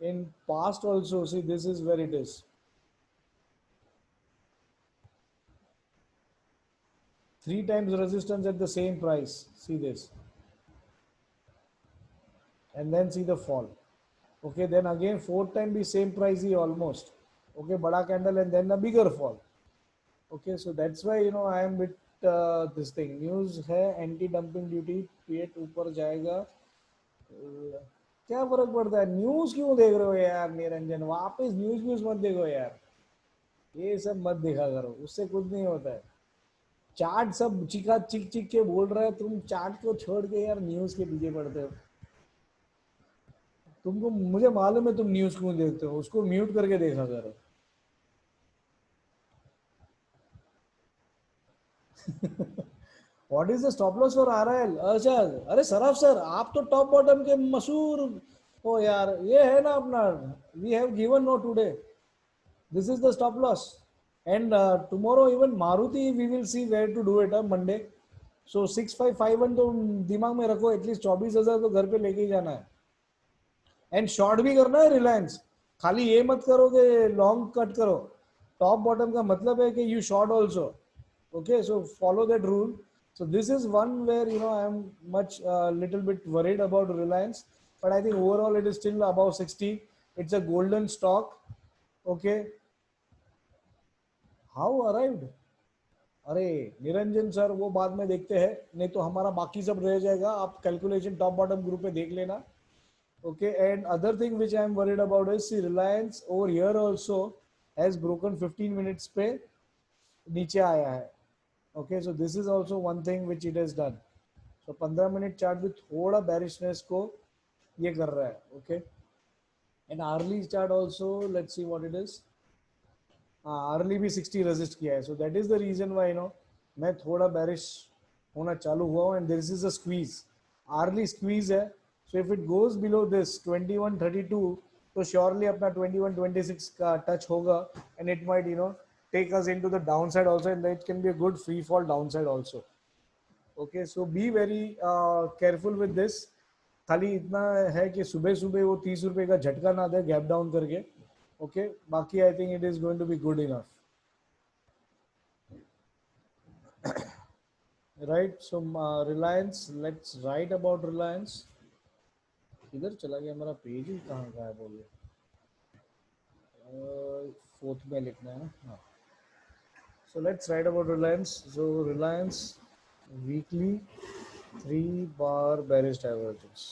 A: in past also. See, this is where it is. 3 times resistance at the same price. See this, and then see the fall. Okay, then again 4 times the same price he almost. Okay, bada candle and then a bigger fall. Okay, so that's why I am with this thing. News है anti dumping duty पेट ऊपर जाएगा. क्या फर्क पड़ता है? News क्यों देख रहे हो यार निरंजन? वापस न्यूज व्यूज मत देखो यार, ये सब मत देखा करो, उससे कुछ नहीं होता है. चार्ट सब चिका चिक चिक के बोल रहा है, तुम चार्ट को छोड़ के यार न्यूज के पीछे पड़ते हो. तुमको, मुझे मालूम है तुम न्यूज क्यों देखते हो, उसको म्यूट करके देखा करो. What is the stop loss for RL? अच्छा, अरे सराफ सर, आप तो टॉप बॉटम के मशहूर हो यार. ये है ना अपना, we have given no today. This is the stop loss. And tomorrow even Maruti we will see where to do it Monday. So 6551 तो दिमाग में रखो, एटलीस्ट 24,000 तो घर पे लेके ही जाना है. एंड शॉर्ट भी करना है रिलायंस. खाली ये मत करो कि लॉन्ग कट करो. टॉप बॉटम का मतलब है कि you short also. Okay, so follow that rule. So this is one where I am much little bit worried about Reliance, but I think overall it is still above 60. It's a golden stock. Okay, how arrived? अरे Niranjan sir, वो बाद में देखते हैं, नहीं तो हमारा बाकी सब रह जाएगा. आप कैलकुलेशन टॉप बॉटम ग्रुप पे देख लेना. Okay, and other thing which I am worried about is, see, Reliance over here also has broken 15 minutes पे नीचे आया है. Okay, so this is also one thing which it has done. So 15 minute chart भी थोड़ा bearishness को ये कर रहा है. Okay, and hourly chart also, let's see what it is. hourly भी 60 resist किया है. So that is the reason why मैं थोड़ा bearish होना चालू हुआ हूँ. And this is a squeeze, hourly squeeze है. So if it goes below this 2132, तो surely अपना 2126 का touch होगा, and it might take us into the downside also, and it can be a good free fall downside also. Okay, so be very careful with this. खाली इतना है कि सुबह सुबह वो 30 रुपए का झटका ना दे गैप डाउन करके. ओके, बाकी I think it is going to be good enough. Right, so Reliance, let's write about Reliance. इधर चला गया मेरा पेज ही, कहाँ का है बोलिए. फोर्थ में लिखना है ना. हाँ, so let's write about Reliance. So Reliance weekly 3-bar bearish divergence.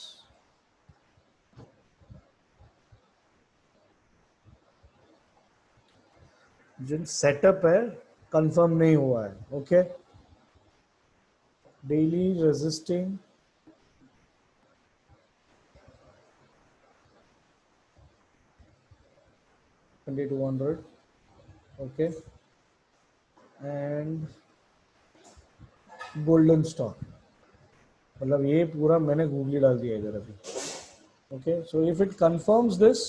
A: Jin setup है कंफर्म नहीं हुआ है. Okay, daily resisting 2200. Okay, and golden stock, मतलब ये पूरा मैंने गूगली डाल दिया इधर अभी. Okay, so if it confirms this,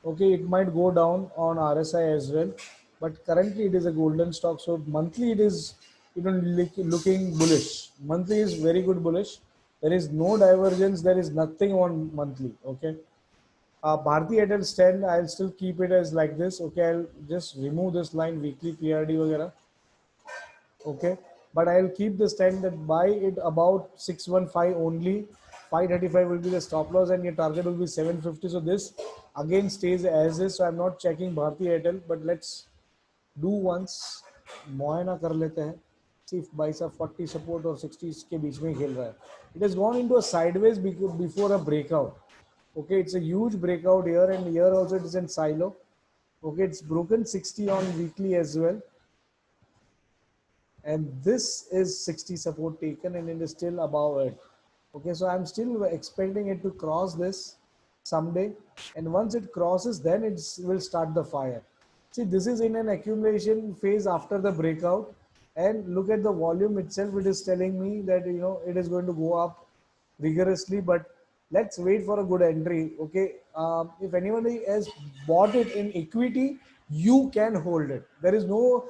A: okay, it might go down on RSI as well, but currently it is a golden stock. So monthly it is looking bullish. Monthly is very good bullish. There is no divergence, there is nothing on monthly. Okay, Bharti Airtel stand, I'll still keep it as like this. Okay, I'll just remove this line, weekly PRD वगैरह. Okay, but I'll keep the stand that buy it about 615 only. 535 will be the stop loss, and your target will be 750. So this again stays as is. So I'm not checking Bharti Airtel, but let's do once मुआयना कर लेते हैं. सिर्फ by साहब 40 support और 60 के बीच में खेल रहा है. It has gone into a sideways before a breakout. Okay, it's a huge breakout here, and here also it is in silo. Okay, it's broken 60 on weekly as well, and this is 60 support taken, and it is still above it. Okay, so I'm still expecting it to cross this someday, and once it crosses, then it will start the fire. See, this is in an accumulation phase after the breakout, and look at the volume itself. It is telling me that it is going to go up rigorously, but let's wait for a good entry. Okay, if anybody has bought it in equity, you can hold it. There is no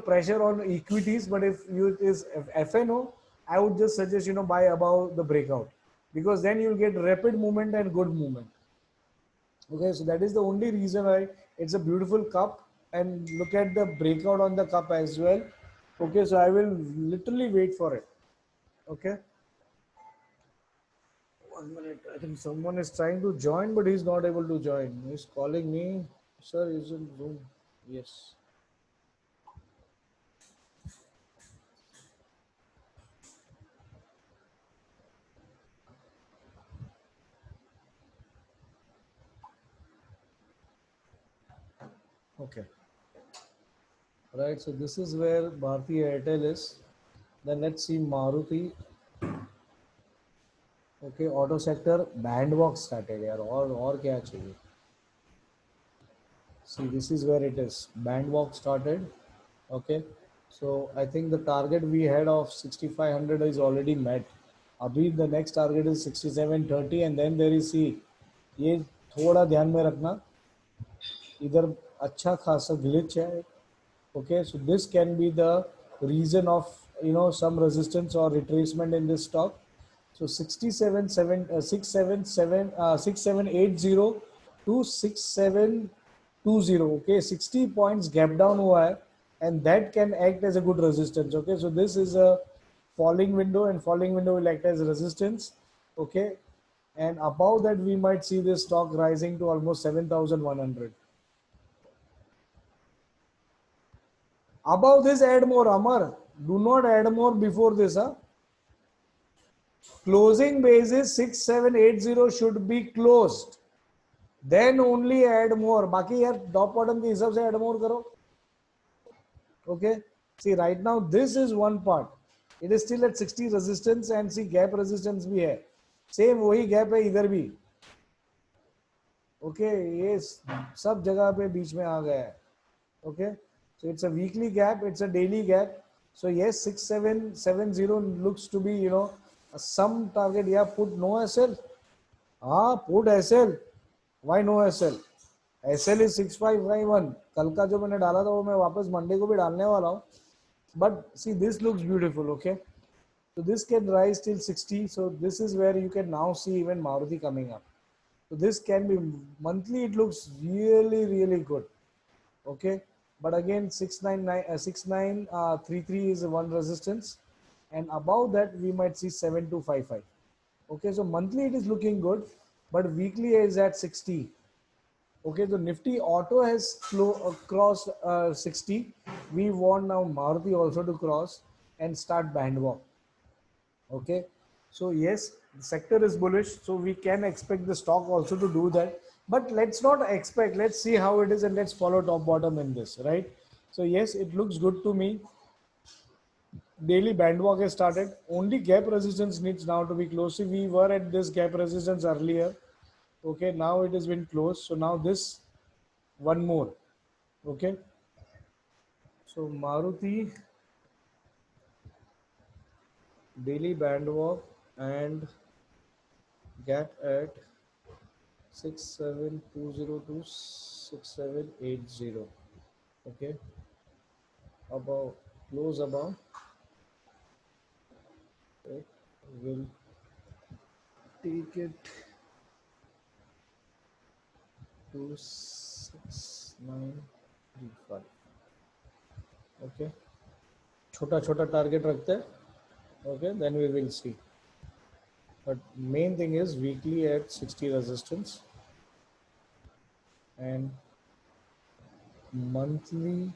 A: pressure on equities, but if you it is FNO, I would just suggest buy above the breakout, because then you'll get rapid movement and good movement. Okay, so that is the only reason why it's a beautiful cup, and look at the breakout on the cup as well. Okay, so I will literally wait for it. Okay. 1 minute. I think someone is trying to join, but he's not able to join. He's calling me. Sir, is in room. Yes. Okay. Right. So this is where Bharti Airtel is. Then let's see Maruti. Okay. Auto sector band walk started. यार और क्या चाहिए? See, this is where it is. Band walk started. Okay. So I think the target we had of 6500 is already met. अभी the next target is 6730, and then there is, see, ये थोड़ा ध्यान में रखना, इधर अच्छा खासा glitch है. Okay, so this can be the reason of some resistance or retracement in this stock. So 6780 to 6720. Okay, 60 points gap down हुआ है, and that can act as a good resistance. Okay, so this is a falling window, and falling window will act as resistance. Okay, and above that we might see this stock rising to almost 7100. Above this, add more, Amar. Do not add more before this. Huh? Closing basis 6780 should be closed. Then only add more. बाकी यार top bottom के हिसाब से add more करो. Okay. See, right now this is one part. It is still at 60 resistance, and see gap resistance भी है. Same वही gap है इधर भी. Okay, ये सब जगह पे बीच में आ गया है. Okay, so it's a weekly gap, it's a daily gap. So yes, 6770 looks to be some target. Yeah, put no SL. Put SL. Why no SL? SL is 6551. कल का जो मैंने डाला था वो मैं वापस मंडे को भी डालने वाला हूँ. But see, this looks beautiful. Okay, so this can rise till 60. So this is where you can now see even Maruti coming up. So this can be monthly. It looks really, really good. Okay, but again 6933 is one resistance, and above that we might see 7255. Okay, so monthly it is looking good, but weekly is at 60. Okay, so Nifty Auto has crossed 60. We want now Maruti also to cross and start band walk. Okay, so yes, the sector is bullish, so we can expect the stock also to do that, but let's not expect, let's see how it is, and let's follow top bottom in this, right? So yes, it looks good to me. Daily band walk has started. Only gap resistance needs now to be closed. See, we were at this gap resistance earlier. Okay, now it has been closed, so now this one more. Okay, so Maruti daily band walk and gap at 6720 to 6780. Okay, above, close above, it will take it to 6935. Okay, छोटा छोटा target रखते हैं. Okay, then we will see, but main thing is weekly at 60 resistance and monthly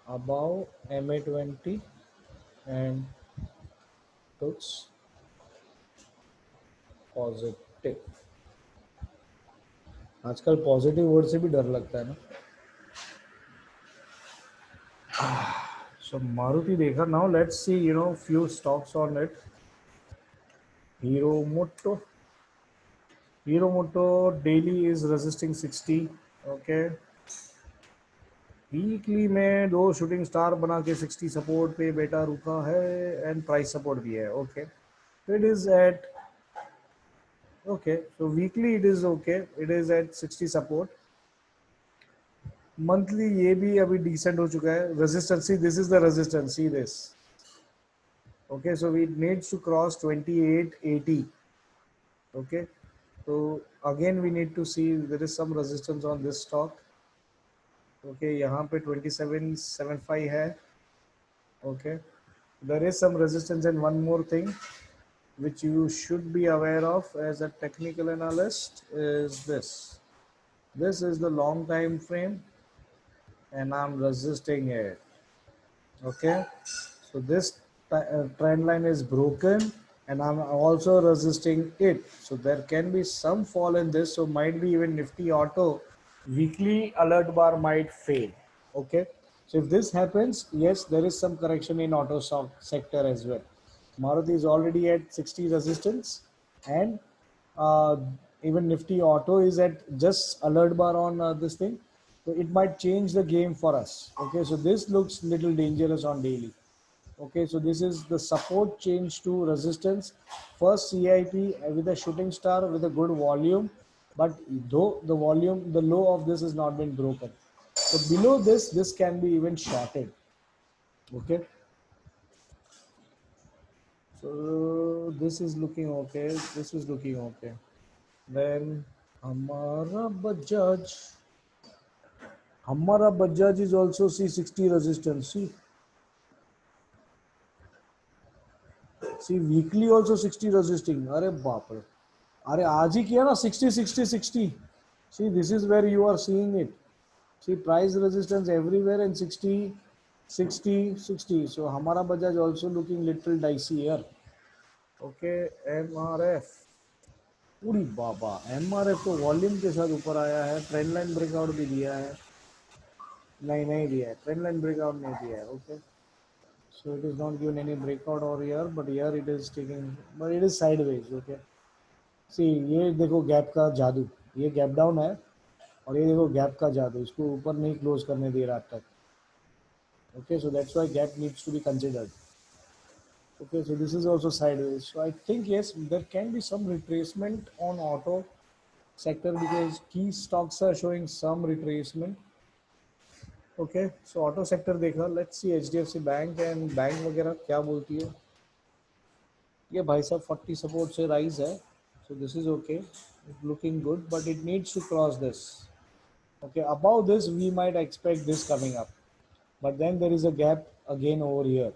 A: above MA20 and looks positive. आजकल positive word से भी डर लगता है ना. So Maruti देखा. Now let's see, few stocks on it. Hero Moto. Hero Moto daily is resisting 60. Okay. Weekly में दो शूटिंग स्टार बना के 60 सपोर्ट पे बेटा रुका है एंड प्राइस सपोर्ट भी है. Okay, it is at. Okay, so weekly it is okay, it is at 60 support. Monthly ये भी अभी डिसेंट हो चुका है. Resistance, this is the resistance, see this. Okay, so we needs to cross 2880. ओके, so again we need to see there is some resistance on this stock. Okay, यहाँ पे 2775 है. Okay, there is some resistance, and one more thing which you should be aware of as a technical analyst is this. This is the long time frame and I'm resisting it. Okay, so this trend line is broken and I'm also resisting it, so there can be some fall in this, so might be even Nifty Auto weekly alert bar might fail. Okay, so if this happens, yes, there is some correction in auto sector as well. Maruti is already at 60 resistance, and uh, even Nifty Auto is at just alert bar on this thing. So it might change the game for us. Okay, so this looks little dangerous on daily. Okay, so this is the support change to resistance. First CIP with a shooting star with a good volume, but though the volume, the low of this has not been broken. So below this can be even shorted. Okay, so this is looking okay. This is looking okay. Then Hamara Bajaj is also C60 resistance. See weekly also 60 resisting. अरे बाप रे. अरे आज ही किया ना 60 60 60. See, this is where you are seeing it. See, price resistance everywhere and 60 60 60. So हमारा Bajaj also looking little dicey here. Okay, MRF. पूरी बाबा, MRF तो वॉल्यूम के साथ ऊपर आया है. ट्रेंड लाइन ब्रेकआउट भी दिया है. नहीं नहीं दिया है, ट्रेंड लाइन ब्रेकआउट नहीं दिया है. Okay, so it is not given any breakout over here, but here it is taking, but it is sideways. Okay, see, ये देखो गैप का जादू. ये गैप डाउन है और ये देखो गैप का जादू. इसको ऊपर नहीं क्लोज करने दे रहा तक. Okay, so that's why gap needs to be considered. Okay, so this is also sideways. So I think yes, there can be some retracement on auto sector because key stocks are showing some retracement. Okay, so auto sector देखा. Let's see HDFC Bank and bank वगैरह क्या बोलती है. ये भाई साहब 40 support से rise है. So this is okay, looking good, but it needs to cross this. Okay, above this we might expect this coming up, but then there is a gap again over here.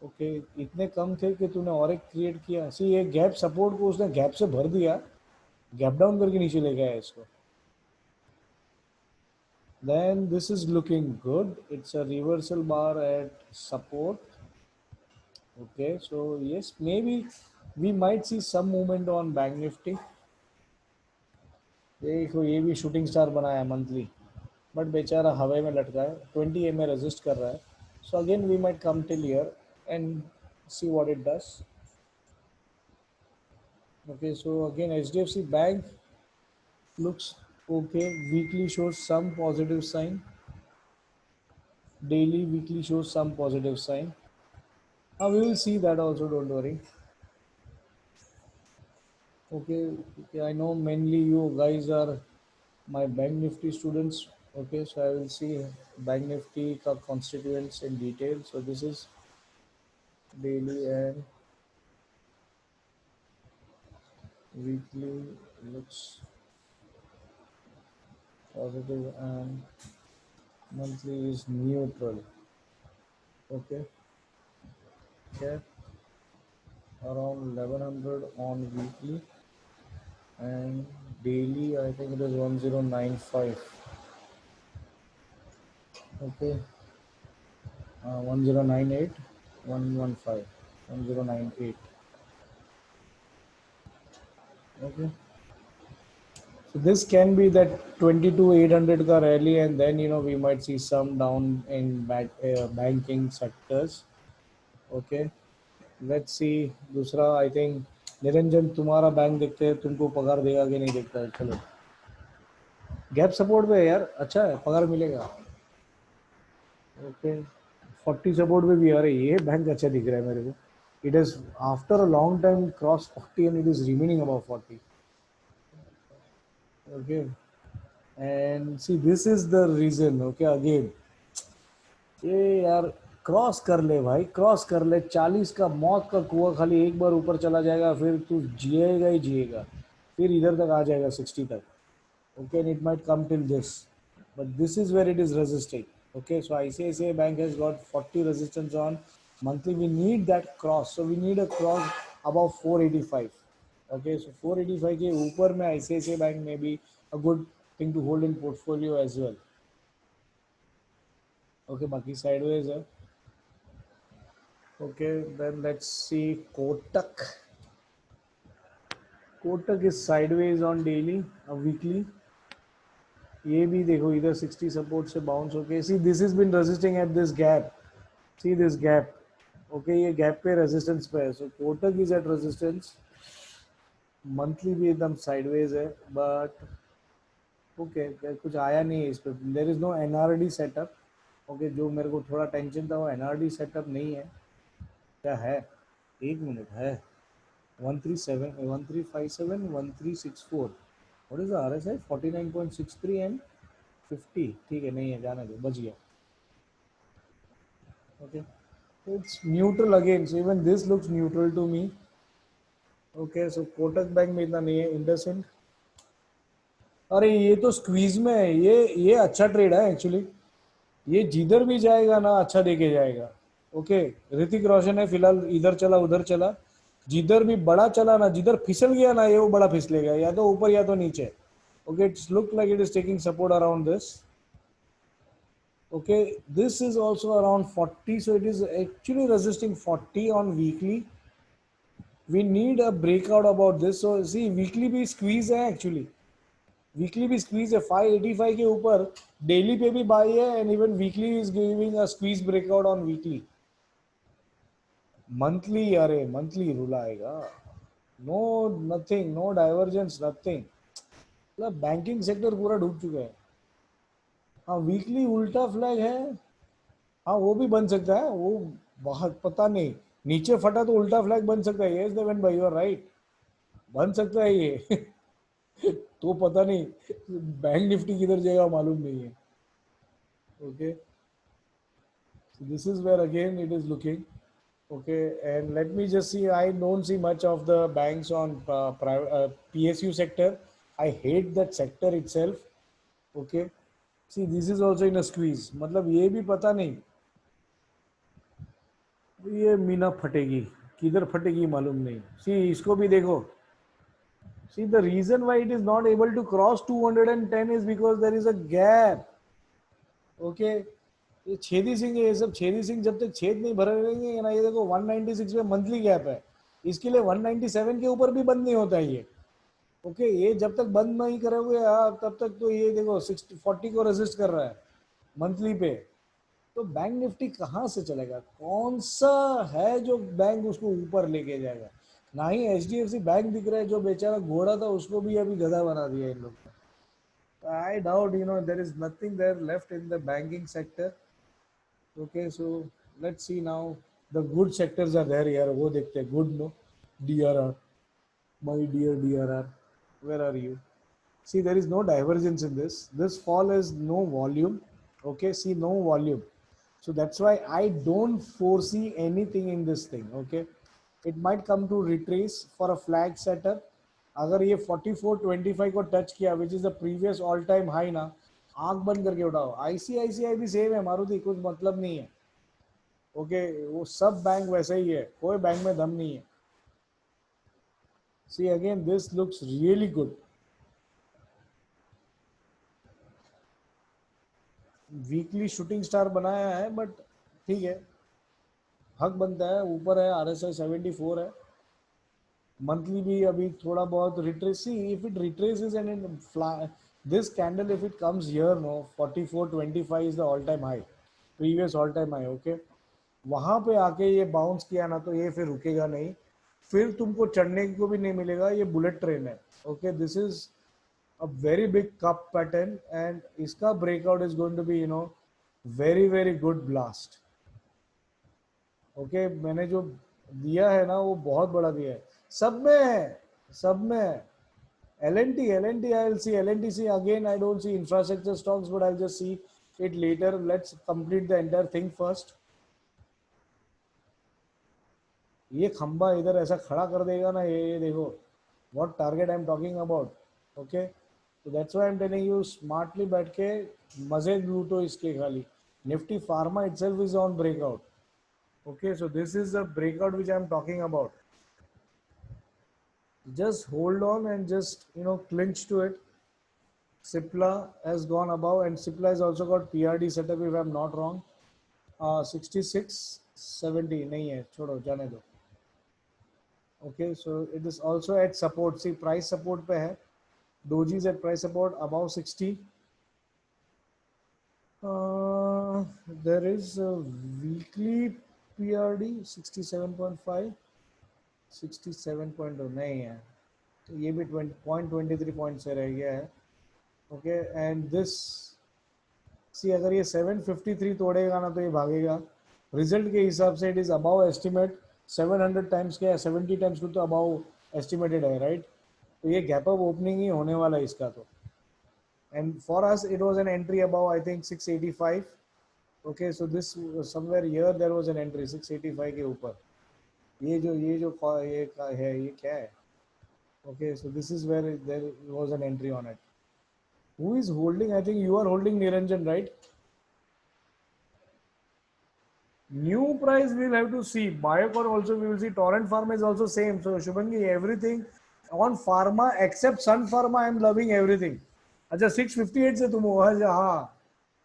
A: Okay, इतने कम थे कि तूने और एक create किया. सी, ये gap support को उसने गैप से भर दिया, गैप डाउन करके नीचे ले गया है इसको. Then this is looking good. It's a reversal bar at support. Okay, so yes, maybe we might see some movement on Bank Nifty. देखो ये भी शूटिंग स्टार बनाया मंथली, बट बेचारा हवा में लटका है. 20 में रेजिस्ट कर रहा है. So again we might come till here and see what it does. Okay, so again HDFC Bank looks okay. Weekly shows some positive sign. Daily, weekly shows some positive sign. We will see that also, don't worry. Okay, okay, I know mainly you guys are my Bank Nifty students. Okay, so I will see Bank Nifty constituents in detail. So this is daily and weekly looks positive and monthly is neutral. Okay, okay, around 1100 on weekly, and daily I think it is 1095. Okay, 1098 115 1098. Okay, so this can be that 22 800 ka rally, and then we might see some down in banking sectors. Okay, let's see. दूसरा I think Niranjan तुम्हारा bank देखते हैं, तुमको पगार देगा कि नहीं देखता है, चलो गैप सपोर्ट पे है यार, अच्छा है, पगार मिलेगा। ओके, 40 सपोर्ट पे भी, अरे ये बैंक अच्छा दिख रहा है मेरे को। It is after a long time cross 40 and it is remaining about 40। Okay, and see this is the reason. Okay, again ये यार क्रॉस कर ले भाई, क्रॉस कर ले 40 का मौत का कुआं, खाली एक बार ऊपर चला जाएगा फिर तू जिएगा ही जिएगा, फिर इधर तक आ जाएगा 60 तक। Okay, and it might come till this, but this is where it is resisting. Okay, so ICICI Bank has got 40 resistance on monthly. We need that cross, so we need a cross above 485. Okay, so 485 के ऊपर में ICICI Bank may be a good thing to hold in portfolio as well. Okay, बाकी sideways है। Okay, then let's see Kotak. Kotak is sideways on daily, weekly. ये भी देखो इधर 60 support से बाउंस होके, see this is been resisting at this gap, see this gap. Okay, ये gap पे रेजिस्टेंस पे है, so Kotak is at resistance. Monthly भी एकदम साइडवेज है, बट ओके कुछ आया नहीं है इस पे, there is no NRD setup. Okay, जो मेरे को थोड़ा टेंशन था वो एनआरडी सेटअप नहीं है। क्या है, एक मिनट है, 137 1357 1364, what is the RSI 49.63 and 50, ठीक है, नहीं है, जाने दो, बच गया। Okay, it's neutral again, so even this looks neutral to me. Okay, so Kotak Bank में इतना नहीं है, IndusInd, अरे ये तो स्क्वीज में है, ये अच्छा ट्रेड है एक्चुअली, ये जिधर भी जाएगा ना अच्छा देके जाएगा। ओके, ऋतिक रोशन है फिलहाल, इधर चला उधर चला, जिधर भी बड़ा चला ना, जिधर फिसल गया ना ये वो बड़ा फिसलेगा, या तो ऊपर या तो नीचे। Okay, it's look like it is taking support around this. Okay, this is also around 40, so it is actually resisting 40 on weekly. We need a breakout about this. So see, weekly भी squeeze है actually, weekly भी squeeze है 585 के ऊपर, daily पे भी buy है, and even weekly is giving a squeeze breakout on weekly. Monthly अरे monthly रुलाएगा, no nothing, no divergence, nothing, मतलब बैंकिंग सेक्टर पूरा डूब चुका है। हाँ, वीकली उल्टा फ्लैग है, हाँ वो भी बन सकता है, वो बहुत पता नहीं, नीचे फटा तो उल्टा फ्लैग बन सकता है, यस देवेन भाई, यू आर राइट, बन सकता है ये तो पता नहीं बैंक निफ्टी किधर जाएगा मालूम नहीं है। Okay, so this is where again it is looking. Okay, and let me just see, I don't see much of the banks on PSU sector. I hate that sector itself. Okay, see this is also in a squeeze, मतलब ये भी पता नहीं ये मीना फटेगी किधर फटेगी मालूम नहीं। सी इसको भी देखो, see the reason why it is not able to cross 210 is because there is a gap. Okay, ये छेदी सिंह है, ये सब छेदी सिंह जब तक छेद नहीं भरे रहेंगे ना, ये देखो 196 में मंथली गैप है, इसके लिए 197 के ऊपर भी बंद नहीं होता है ये। ओके, ये जब तक बंद नहीं करोगे आप तब तक तो ये देखो 60 40 को रेजिस्ट कर रहा है मंथली पे। तो बैंक निफ्टी कहाँ से चलेगा, कौन सा है जो बैंक उसको ऊपर लेके जाएगा। ना ही HDFC बैंक दिख रहा है, जो बेचारा घोड़ा था उसको भी अभी गधा बना दिया इन लोग ने। I doubt there is nothing there left in the banking sector. Okay, so let's see now the good sectors are there यार, वो देखते हैं good, no DRR, my dear DRR, where are you. See, there is no divergence in this. This fall is no volume. Okay, see, no volume. So that's why I don't foresee anything in this thing. Okay, it might come to retrace for a flag setup. अगर ये 44.25 को touch किया, which is the previous all time high ना, आंख बंद करके उठाओ। ICICI भी सेम है, मारुति कुछ मतलब नहीं है। ओके, वो सब बैंक वैसे ही है, कोई बैंक में दम नहीं है। See again, this looks really good. Weekly shooting star बनाया है, बट ठीक है, हक बनता है, ऊपर है, RSI 74 है, मंथली भी अभी थोड़ा बहुत retrace, see if it retraces and in this candle if it comes here no 44.25 is the all time high, previous all time high, okay, वहां पे आके ये बाउंस किया ना तो ये फिर रुकेगा नहीं, फिर तुमको चढ़ने को भी नहीं मिलेगा, ये बुलेट ट्रेन है, okay, this is a very big cup pattern and इसका breakout is going to be very very good blast, okay, मैंने जो दिया है ना वो बहुत बड़ा दिया है, सब में है, सब में है। LNT, I'll see LNTC again. I don't see infrastructure stocks, but I'll just see it later. Let's complete the entire thing first. ये खंबा इधर ऐसा खड़ा कर देगा ना, ये देखो, what target I'm talking about, okay? So that's why I'm telling you, smartly बैठ के मजे लूटो इसके खाली. Nifty Pharma itself is on breakout. Okay, so this is the breakout which I'm talking about. Just hold on and just clinch to it. Cipla has gone above and Cipla has also got PRD setup if I'm not wrong. 66.70 नहीं है, छोड़ो जाने दो. Okay, so it is also at support. See, price support पे है. Doji is at price support above 60. There is a weekly PRD 67.5, 67.2 नहीं है. तो ये भी 20.23 पॉइंट से रह गया है. ओके, एंड दिस, सी अगर ये 753 तोड़ेगा ना तो ये भागेगा. रिजल्ट के हिसाब से it is about estimate 700 times के, 70 टाइम्स को तो अबाउ एस्टिमेटेड है, राइट? तो ये गैप अप ओपनिंग ही होने वाला है इसका तो. And for us it was an entry about I think 685. Okay, so this somewhere here there was an entry 685 के ऊपर. ये का है, ये क्या है? Okay, so this is where there was an entry on it. Who is holding? I think you are holding Niranjan, right? New price we'll have to see. Biocon also we will see. Torrent Pharma is also same. So Shubhangi, everything on pharma except Sun Pharma, I am loving everything. अच्छा 658 से तुम हो? अच्छा हाँ,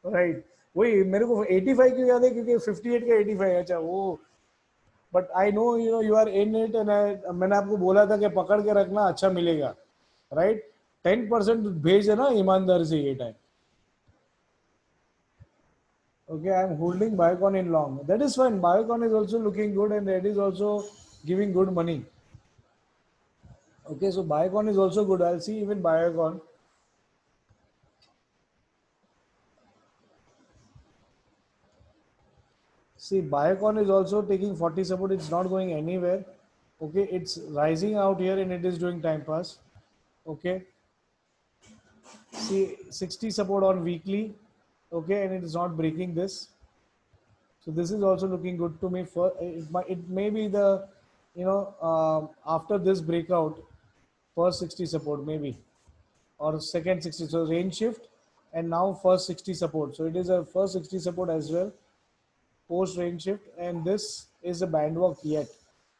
A: right, वही मेरे को 85 क्यों याद है, क्योंकि 58 का 85, अच्छा वो. But I know you are in it and मैंने आपको बोला था कि पकड़ के रखना, अच्छा मिलेगा, राइट? 10% भेज है ना ईमानदारी से ये time. Okay, I'm holding Biocon in long. That is fine. Biocon is also looking good and that is also giving good money. Okay, so Biocon is also good. I'll see even Biocon. See, Biocon is also taking 40 support. It's not going anywhere. Okay, it's rising out here and it is doing time pass. Okay. See, 60 support on weekly. Okay, and it is not breaking this. So this is also looking good to me. For it may be the after this breakout, first 60 support maybe, or second 60. So range shift and now first 60 support. So it is a first 60 support as well, post range shift, and this is a band walk yet.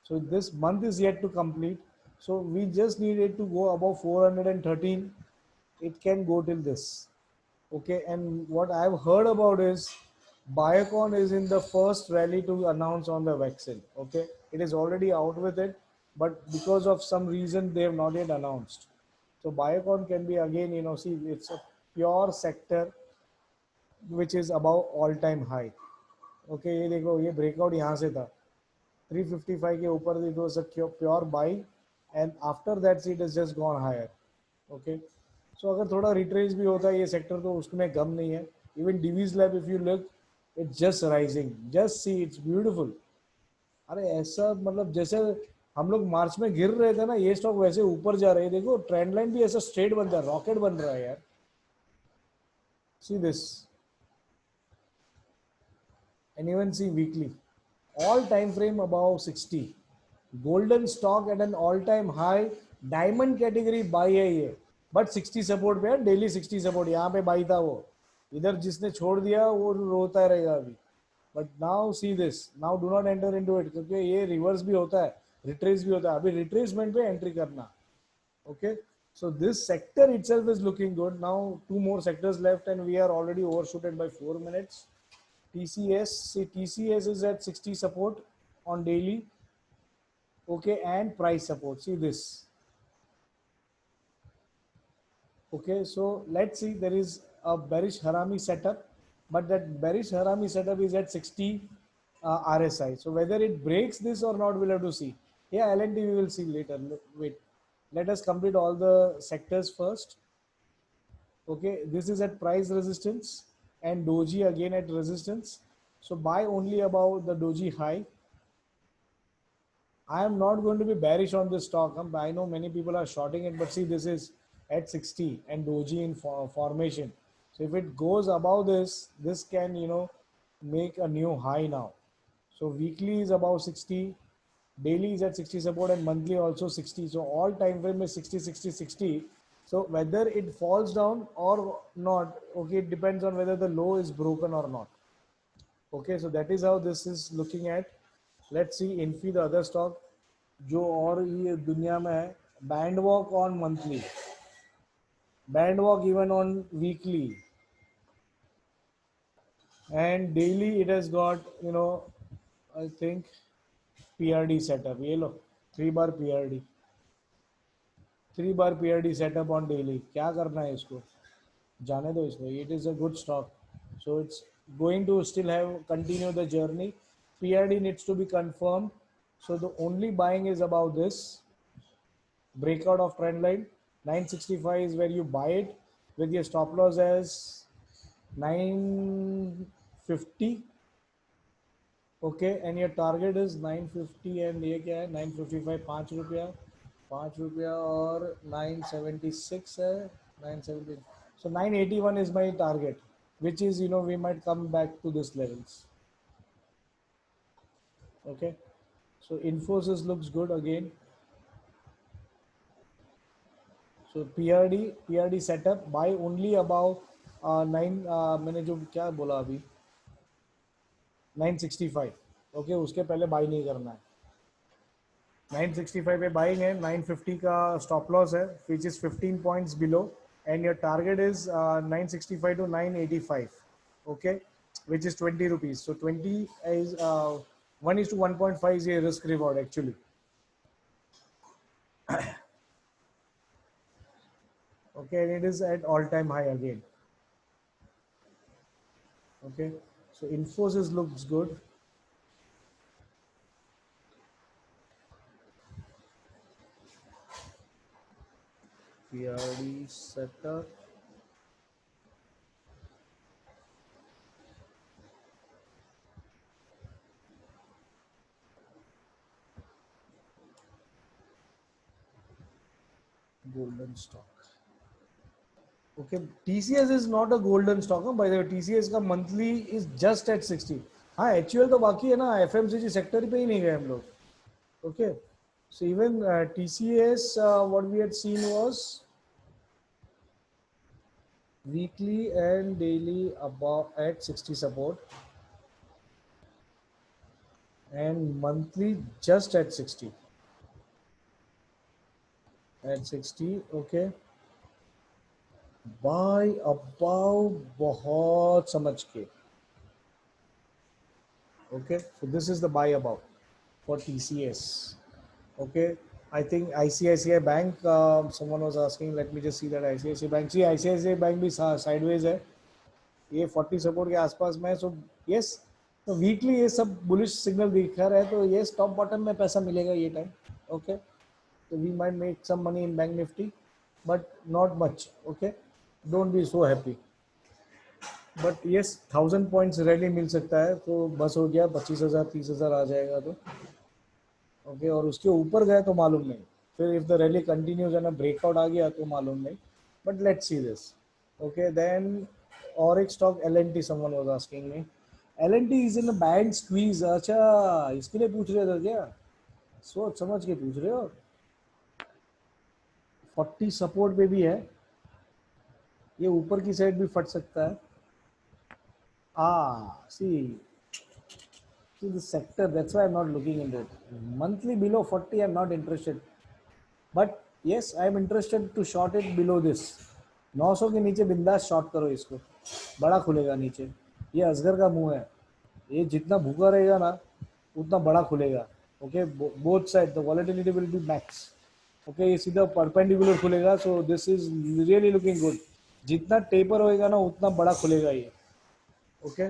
A: So this month is yet to complete. So we just need it to go above 413. It can go till this. Okay, and what I've heard about is Biocon is in the first rally to announce on the vaccine. Okay, it is already out with it, but because of some reason they have not yet announced. So Biocon can be again, see, it's a pure sector which is above all-time high. Okay, ये देखो, ये breakout यहाँ से था 355 के ऊपर, it was a pure buy, and after that it has just gone higher. Okay, so अगर थोड़ा रिट्रेस भी होता है ये सेक्टर तो उसमें गम नहीं है. Even Divi's lab if you look, it's just rising, just see, it's beautiful. अरे ऐसा मतलब जैसे हम लोग मार्च में गिर रहे थे ना, ये स्टॉक वैसे ऊपर जा रहे हैं. देखो ट्रेंड लाइन भी ऐसा स्ट्रेट बन रहा है, रॉकेट बन रहा है यार. See this, and even see weekly, all time frame above 60, golden stock at an all time high, diamond category by है ये, बट 60 सपोर्ट पे है, डेली 60 सपोर्ट. यहाँ पे बाई था वो, इधर जिसने छोड़ दिया वो रोता रहेगा अभी. But now see this, now do not enter into it, क्योंकि ये रिवर्स भी होता है, रिट्रेस भी होता है. अभी रिट्रेसमेंट पे एंट्री करना. Okay, so this sector itself is looking good. Now two more sectors left and we are already overshooted by 4 minutes. TCS, see TCS is at 60 support on daily, okay, and price support, see this. Okay, so let's see, there is a bearish harami setup, but that bearish harami setup is at 60 RSI. So whether it breaks this or not, we'll have to see. Yeah, LNT we will see later. Wait, let us complete all the sectors first. Okay, this is at price resistance and doji again at resistance. So buy only above the doji high. I am not going to be bearish on this stock. I know many people are shorting it, but see, this is at 60 and doji in formation. So if it goes above this, this can, make a new high now. So weekly is above 60, daily is at 60 support, and monthly also 60. So all time frame is 60, 60, 60. So whether it falls down or not, okay, it depends on whether the low is broken or not. Okay, so that is how this is looking at. Let's see Infi, the other stock जो और ये दुनिया में है. Band walk on monthly, band walk even on weekly, and daily it has got, I think PRD setup. ये लो 3 बार PRD, 3 bar PRD setup on daily. क्या करना है इसको, जाने दो इसको. It is a good stock, so it's going to still have continue the journey. PRD needs to be confirmed, so the only buying is about this breakout of trend line. 965 is where you buy it with your stop loss as 950. Okay, and your target is 950, and ये क्या है 955, 5 रुपया, 5 रुपया, और 976 है, 970. So 981 is my target, which is, we might come back to this levels. Okay, so Infosys looks good again. So PRD setup, buy only above 9, मैंने जो क्या बोला अभी 965. ओके, उसके पहले बाई नहीं करना है. 965 पे बाइंग है, 950 का स्टॉप लॉस है, which is 15 points below, and your target is 965 to 985. Okay, which is 20 rupees. So 20 is 1:1.5 is a risk reward actually. Okay, and it is at all-time high again. Okay, so Infosys looks good. PRD setup. Golden stock. Okay, TCS is not a golden stock. By the way, TCS का monthly is just at 60. हाँ, HUL तो बाकी है ना, FMCG sector पे ही नहीं गए हम लोग. Okay, so even TCS, what we had seen was weekly and daily above at 60 support, and monthly just at 60. At 60, okay. Buy above बहुत समझ के. Okay, so this is the buy above for TCS. Okay, I think ICICI Bank, someone was asking, let me just see that ICICI Bank. See, ICICI Bank भी sideways है, ये 40 support के आसपास में. So yes, तो weekly ये सब bullish signal दिख रहा है, तो ये top bottom में पैसा मिलेगा ये time. Okay, so we might make some money in Bank Nifty, but not much. Okay, don't be so happy. But yes 1000 points rally मिल सकता है, तो बस हो गया. 25,000 30,000 आ जाएगा तो ओके, और उसके ऊपर गए तो मालूम नहीं. फिर इफ द रैली कंटिन्यूज है ना, ब्रेकआउट आ गया तो मालूम नहीं, but let's see this. Okay, then और एक stock LNT, someone was asking me, LNT is in a band squeeze. अच्छा, इसके लिए पूछ रहे थे क्या? सोच समझ के पूछ रहे हो. 40 सपोर्ट पे भी है, ये ऊपर की साइड भी फट सकता है. See the sector, that's why I'm not looking into it. Monthly below 40, I'm not interested. But yes, I'm interested to short it below this. 900 के नीचे बिंदास शॉर्ट करो इसको, बड़ा खुलेगा नीचे. ये असगर का मुंह है, ये जितना भूखा रहेगा ना उतना बड़ा खुलेगा. Okay, both side the volatility will be max. Okay, ये सीधा परपेंडिकुलर खुलेगा. सो this is really looking good. जितना टेपर होएगा ना उतना बड़ा खुलेगा ये. Okay,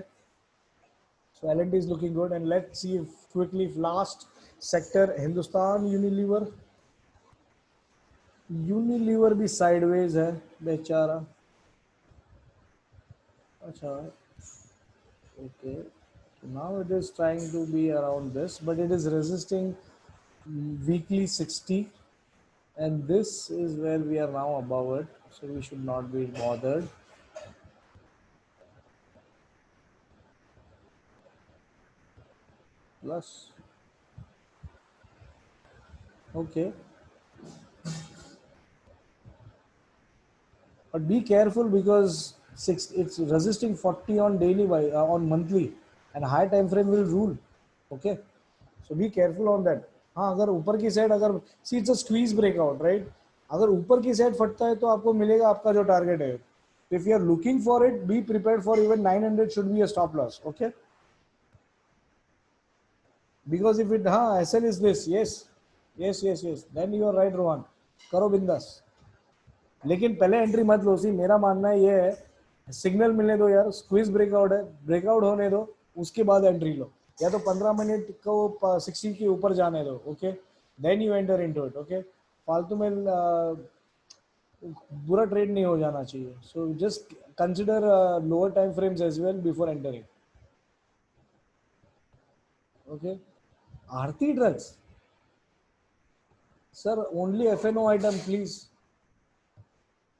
A: so L&T is looking good. And let's see if quickly last sector, Hindustan Unilever. Unilever भी साइडवेज है बेचारा. अच्छा, okay, now it is trying to be around this, but it is resisting weekly 60, and this is where we are now above it, so we should not be bothered. Plus, okay, but be careful because it's resisting 40 on daily on monthly, and high time frame will rule. Okay, so be careful on that. हाँ, अगर ऊपर की side अगर see it's a squeeze breakout right, अगर ऊपर की side फटता है तो आपको मिलेगा आपका जो टारगेट है. If you are looking for it, be prepared for even 900 should be a stop loss. Okay, because if it, हाँ, S L is this. Yes yes yes yes, then you are right Rohan, करो बिंदास. लेकिन पहले entry मत लो. सी मेरा मानना ये है, सिग्नल मिलने दो यार. स्क्वीज ब्रेकआउट है, ब्रेकआउट होने दो, उसके बाद एंट्री लो. या तो 15 मिनट को 60 के ऊपर जाने दो. Okay, then you enter into it. Okay, फालतू में बुरा ट्रेड नहीं हो जाना चाहिए. So just consider lower time frames as well before entering. Okay, Aarti Drugs sir, only FnO item please.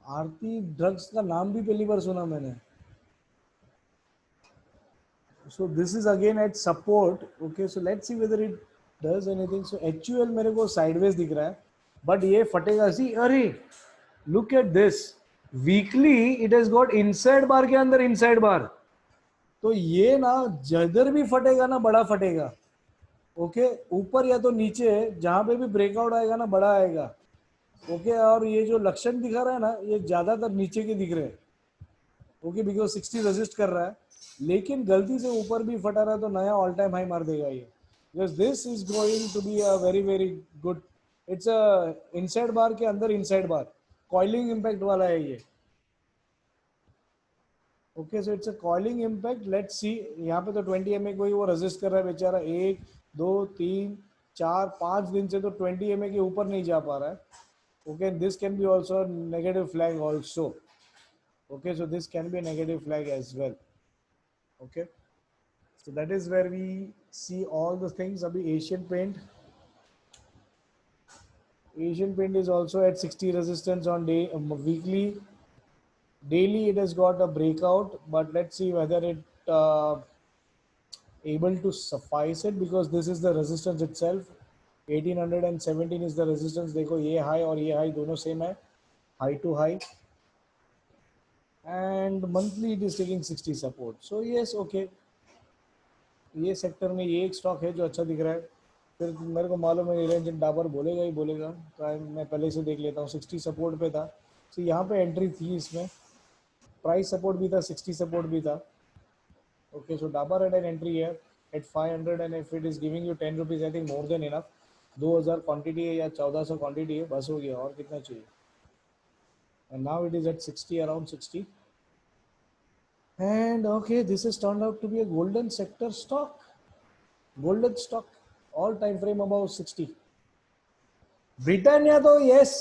A: Aarti Drugs का नाम भी पहली बार सुना मैंने. So this is again at support. Okay, so let's see whether it does anything. So HUL मेरे को sideways दिख रहा है, but ये फटेगा. See, अरे look at this. Weekly it has got inside bar के अंदर inside bar. तो ये ना जिधर भी फटेगा ना बड़ा फटेगा. ओके, ऊपर या तो नीचे जहां पे भी ब्रेकआउट आएगा ना बड़ा आएगा. ओके, और ये जो लक्षण दिखा रहा है ना ये ज्यादातर नीचे के दिख रहे हैं. ओके, बिकॉज 60 रेजिस्ट कर रहा है, लेकिन गलती से ऊपर भी फटा रहा है तो नया ऑल टाइम हाई मार देगा ये. Because this is going to be a very very good. It's a inside bar के अंदर इनसाइड बार कॉइलिंग इम्पैक्ट वाला है ये. Okay, so it's a coiling impact. Let's see. यहाँ पे तो 20 MA को ही वो रेजिस्ट कर रहा है बेचारा. 1 2 3 4 5 दिन से तो 20 MA के ऊपर नहीं जा पा रहा है. Okay, this can be also negative flag also. Okay, so this can be a negative flag as well. Okay, so that is where we see all the things. Abhi Asian Paint is also at 60 resistance on day weekly. Daily it has got a breakout, but let's see whether it able to suffice it, because this is the resistance itself. 1817 is the resistance. देखो ये high और ये high दोनों same है, high to high. And monthly it is taking 60 support. So yes, okay, ये sector में ये एक स्टॉक है जो अच्छा दिख रहा है. फिर मेरे को मालूम है रिलायंस डाबर बोलेगा ही बोलेगा, तो मैं पहले से देख लेता हूँ. 60 सपोर्ट पे था, तो यहाँ पे एंट्री थी इसमें. प्राइस सपोर्ट भी था, 60 सपोर्ट भी था. Okay, so Dabur at an entry है at 500, and if it is giving you 10 rupees, I think more than enough. 2000 quantity है या 1400 क्वांटिटी है, बस हो गया. और कितना चाहिए. And now it is at 60, around 60. And okay, this has turned out to be a golden sector stock. Golden stock, all time frame above 60. Britannia though, yes,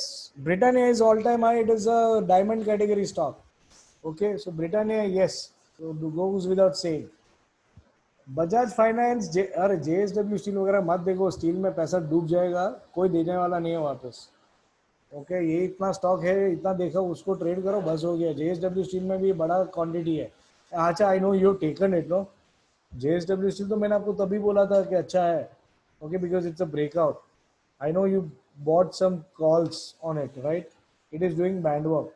A: Britannia is all time high. It is a diamond category stock. Okay, so Britannia, yes, so goes without saying. Bajaj finance, अरे JSW steel वगैरह मत देखो. Steel में पैसा डूब जाएगा, कोई देने वाला नहीं है वापस. ओके, ये इतना स्टॉक है, इतना देखो, उसको ट्रेड करो, बस हो गया. JSW स्टील में भी बड़ा क्वांटिटी है. अच्छा, I know you taken it. No, JSW steel तो मैंने आपको तभी बोला था कि अच्छा है. Okay, because it's a breakout. I know you bought some calls on it, right. It is doing band work.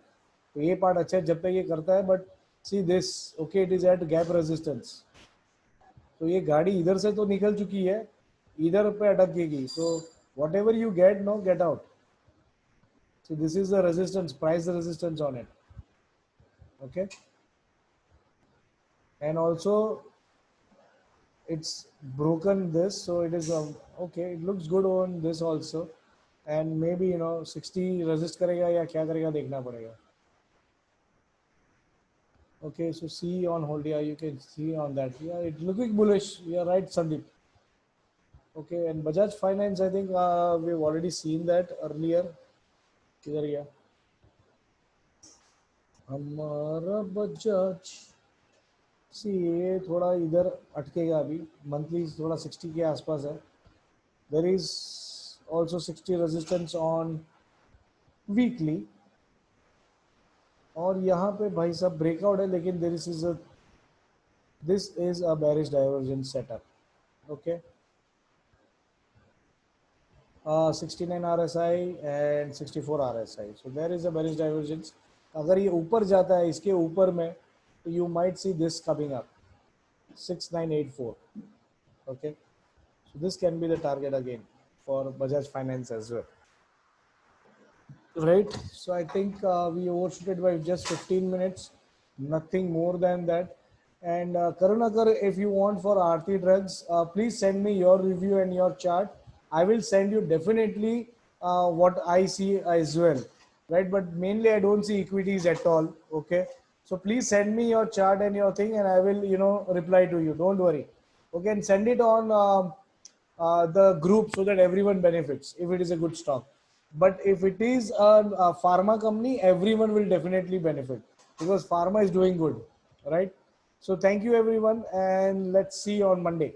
A: तो ये पार्ट अच्छा है जब तक ये करता है. But see this, okay, it is at gap resistance. तो ये गाड़ी इधर से तो निकल चुकी है, इधर पे अटक गई. तो whatever you get, no, get out. So this is the resistance, price resistance on it. Okay, and also it's broken this, so it is okay, it looks good on this also, and maybe 60 resist करेगा या क्या करेगा देखना पड़ेगा. Okay, so see on hold, yeah, you can see on that, yeah, it looking bullish, you're right, Sandeep. Okay, and Bajaj Finance, I think we've already seen that earlier. किधर गया हमारा बजाज. सी ये थोड़ा इधर अटकेगा अभी, मंथली थोड़ा 60 के आसपास है. There is also 60 resistance on weekly, और यहाँ पे भाई साहब ब्रेकआउट है, लेकिन there is this is a bearish divergence setup. Okay, 69 RSI and 64 RSI, so there is a bearish divergence. अगर ये ऊपर जाता है इसके ऊपर में, तो you might see this coming up 6984. Okay, so this can be the target again for Bajaj Finance as well. Right, so I think we overshot it by just 15 minutes, nothing more than that. And Karunakar, if you want for Aarti Drugs, please send me your review and your chart. I will send you definitely what I see as well, right? But mainly I don't see equities at all. Okay, so please send me your chart and your thing, and I will reply to you. Don't worry. Okay, and send it on the group so that everyone benefits if it is a good stock. But if it is a pharma company, everyone will definitely benefit because pharma is doing good, right? So thank you everyone, and let's see you on Monday.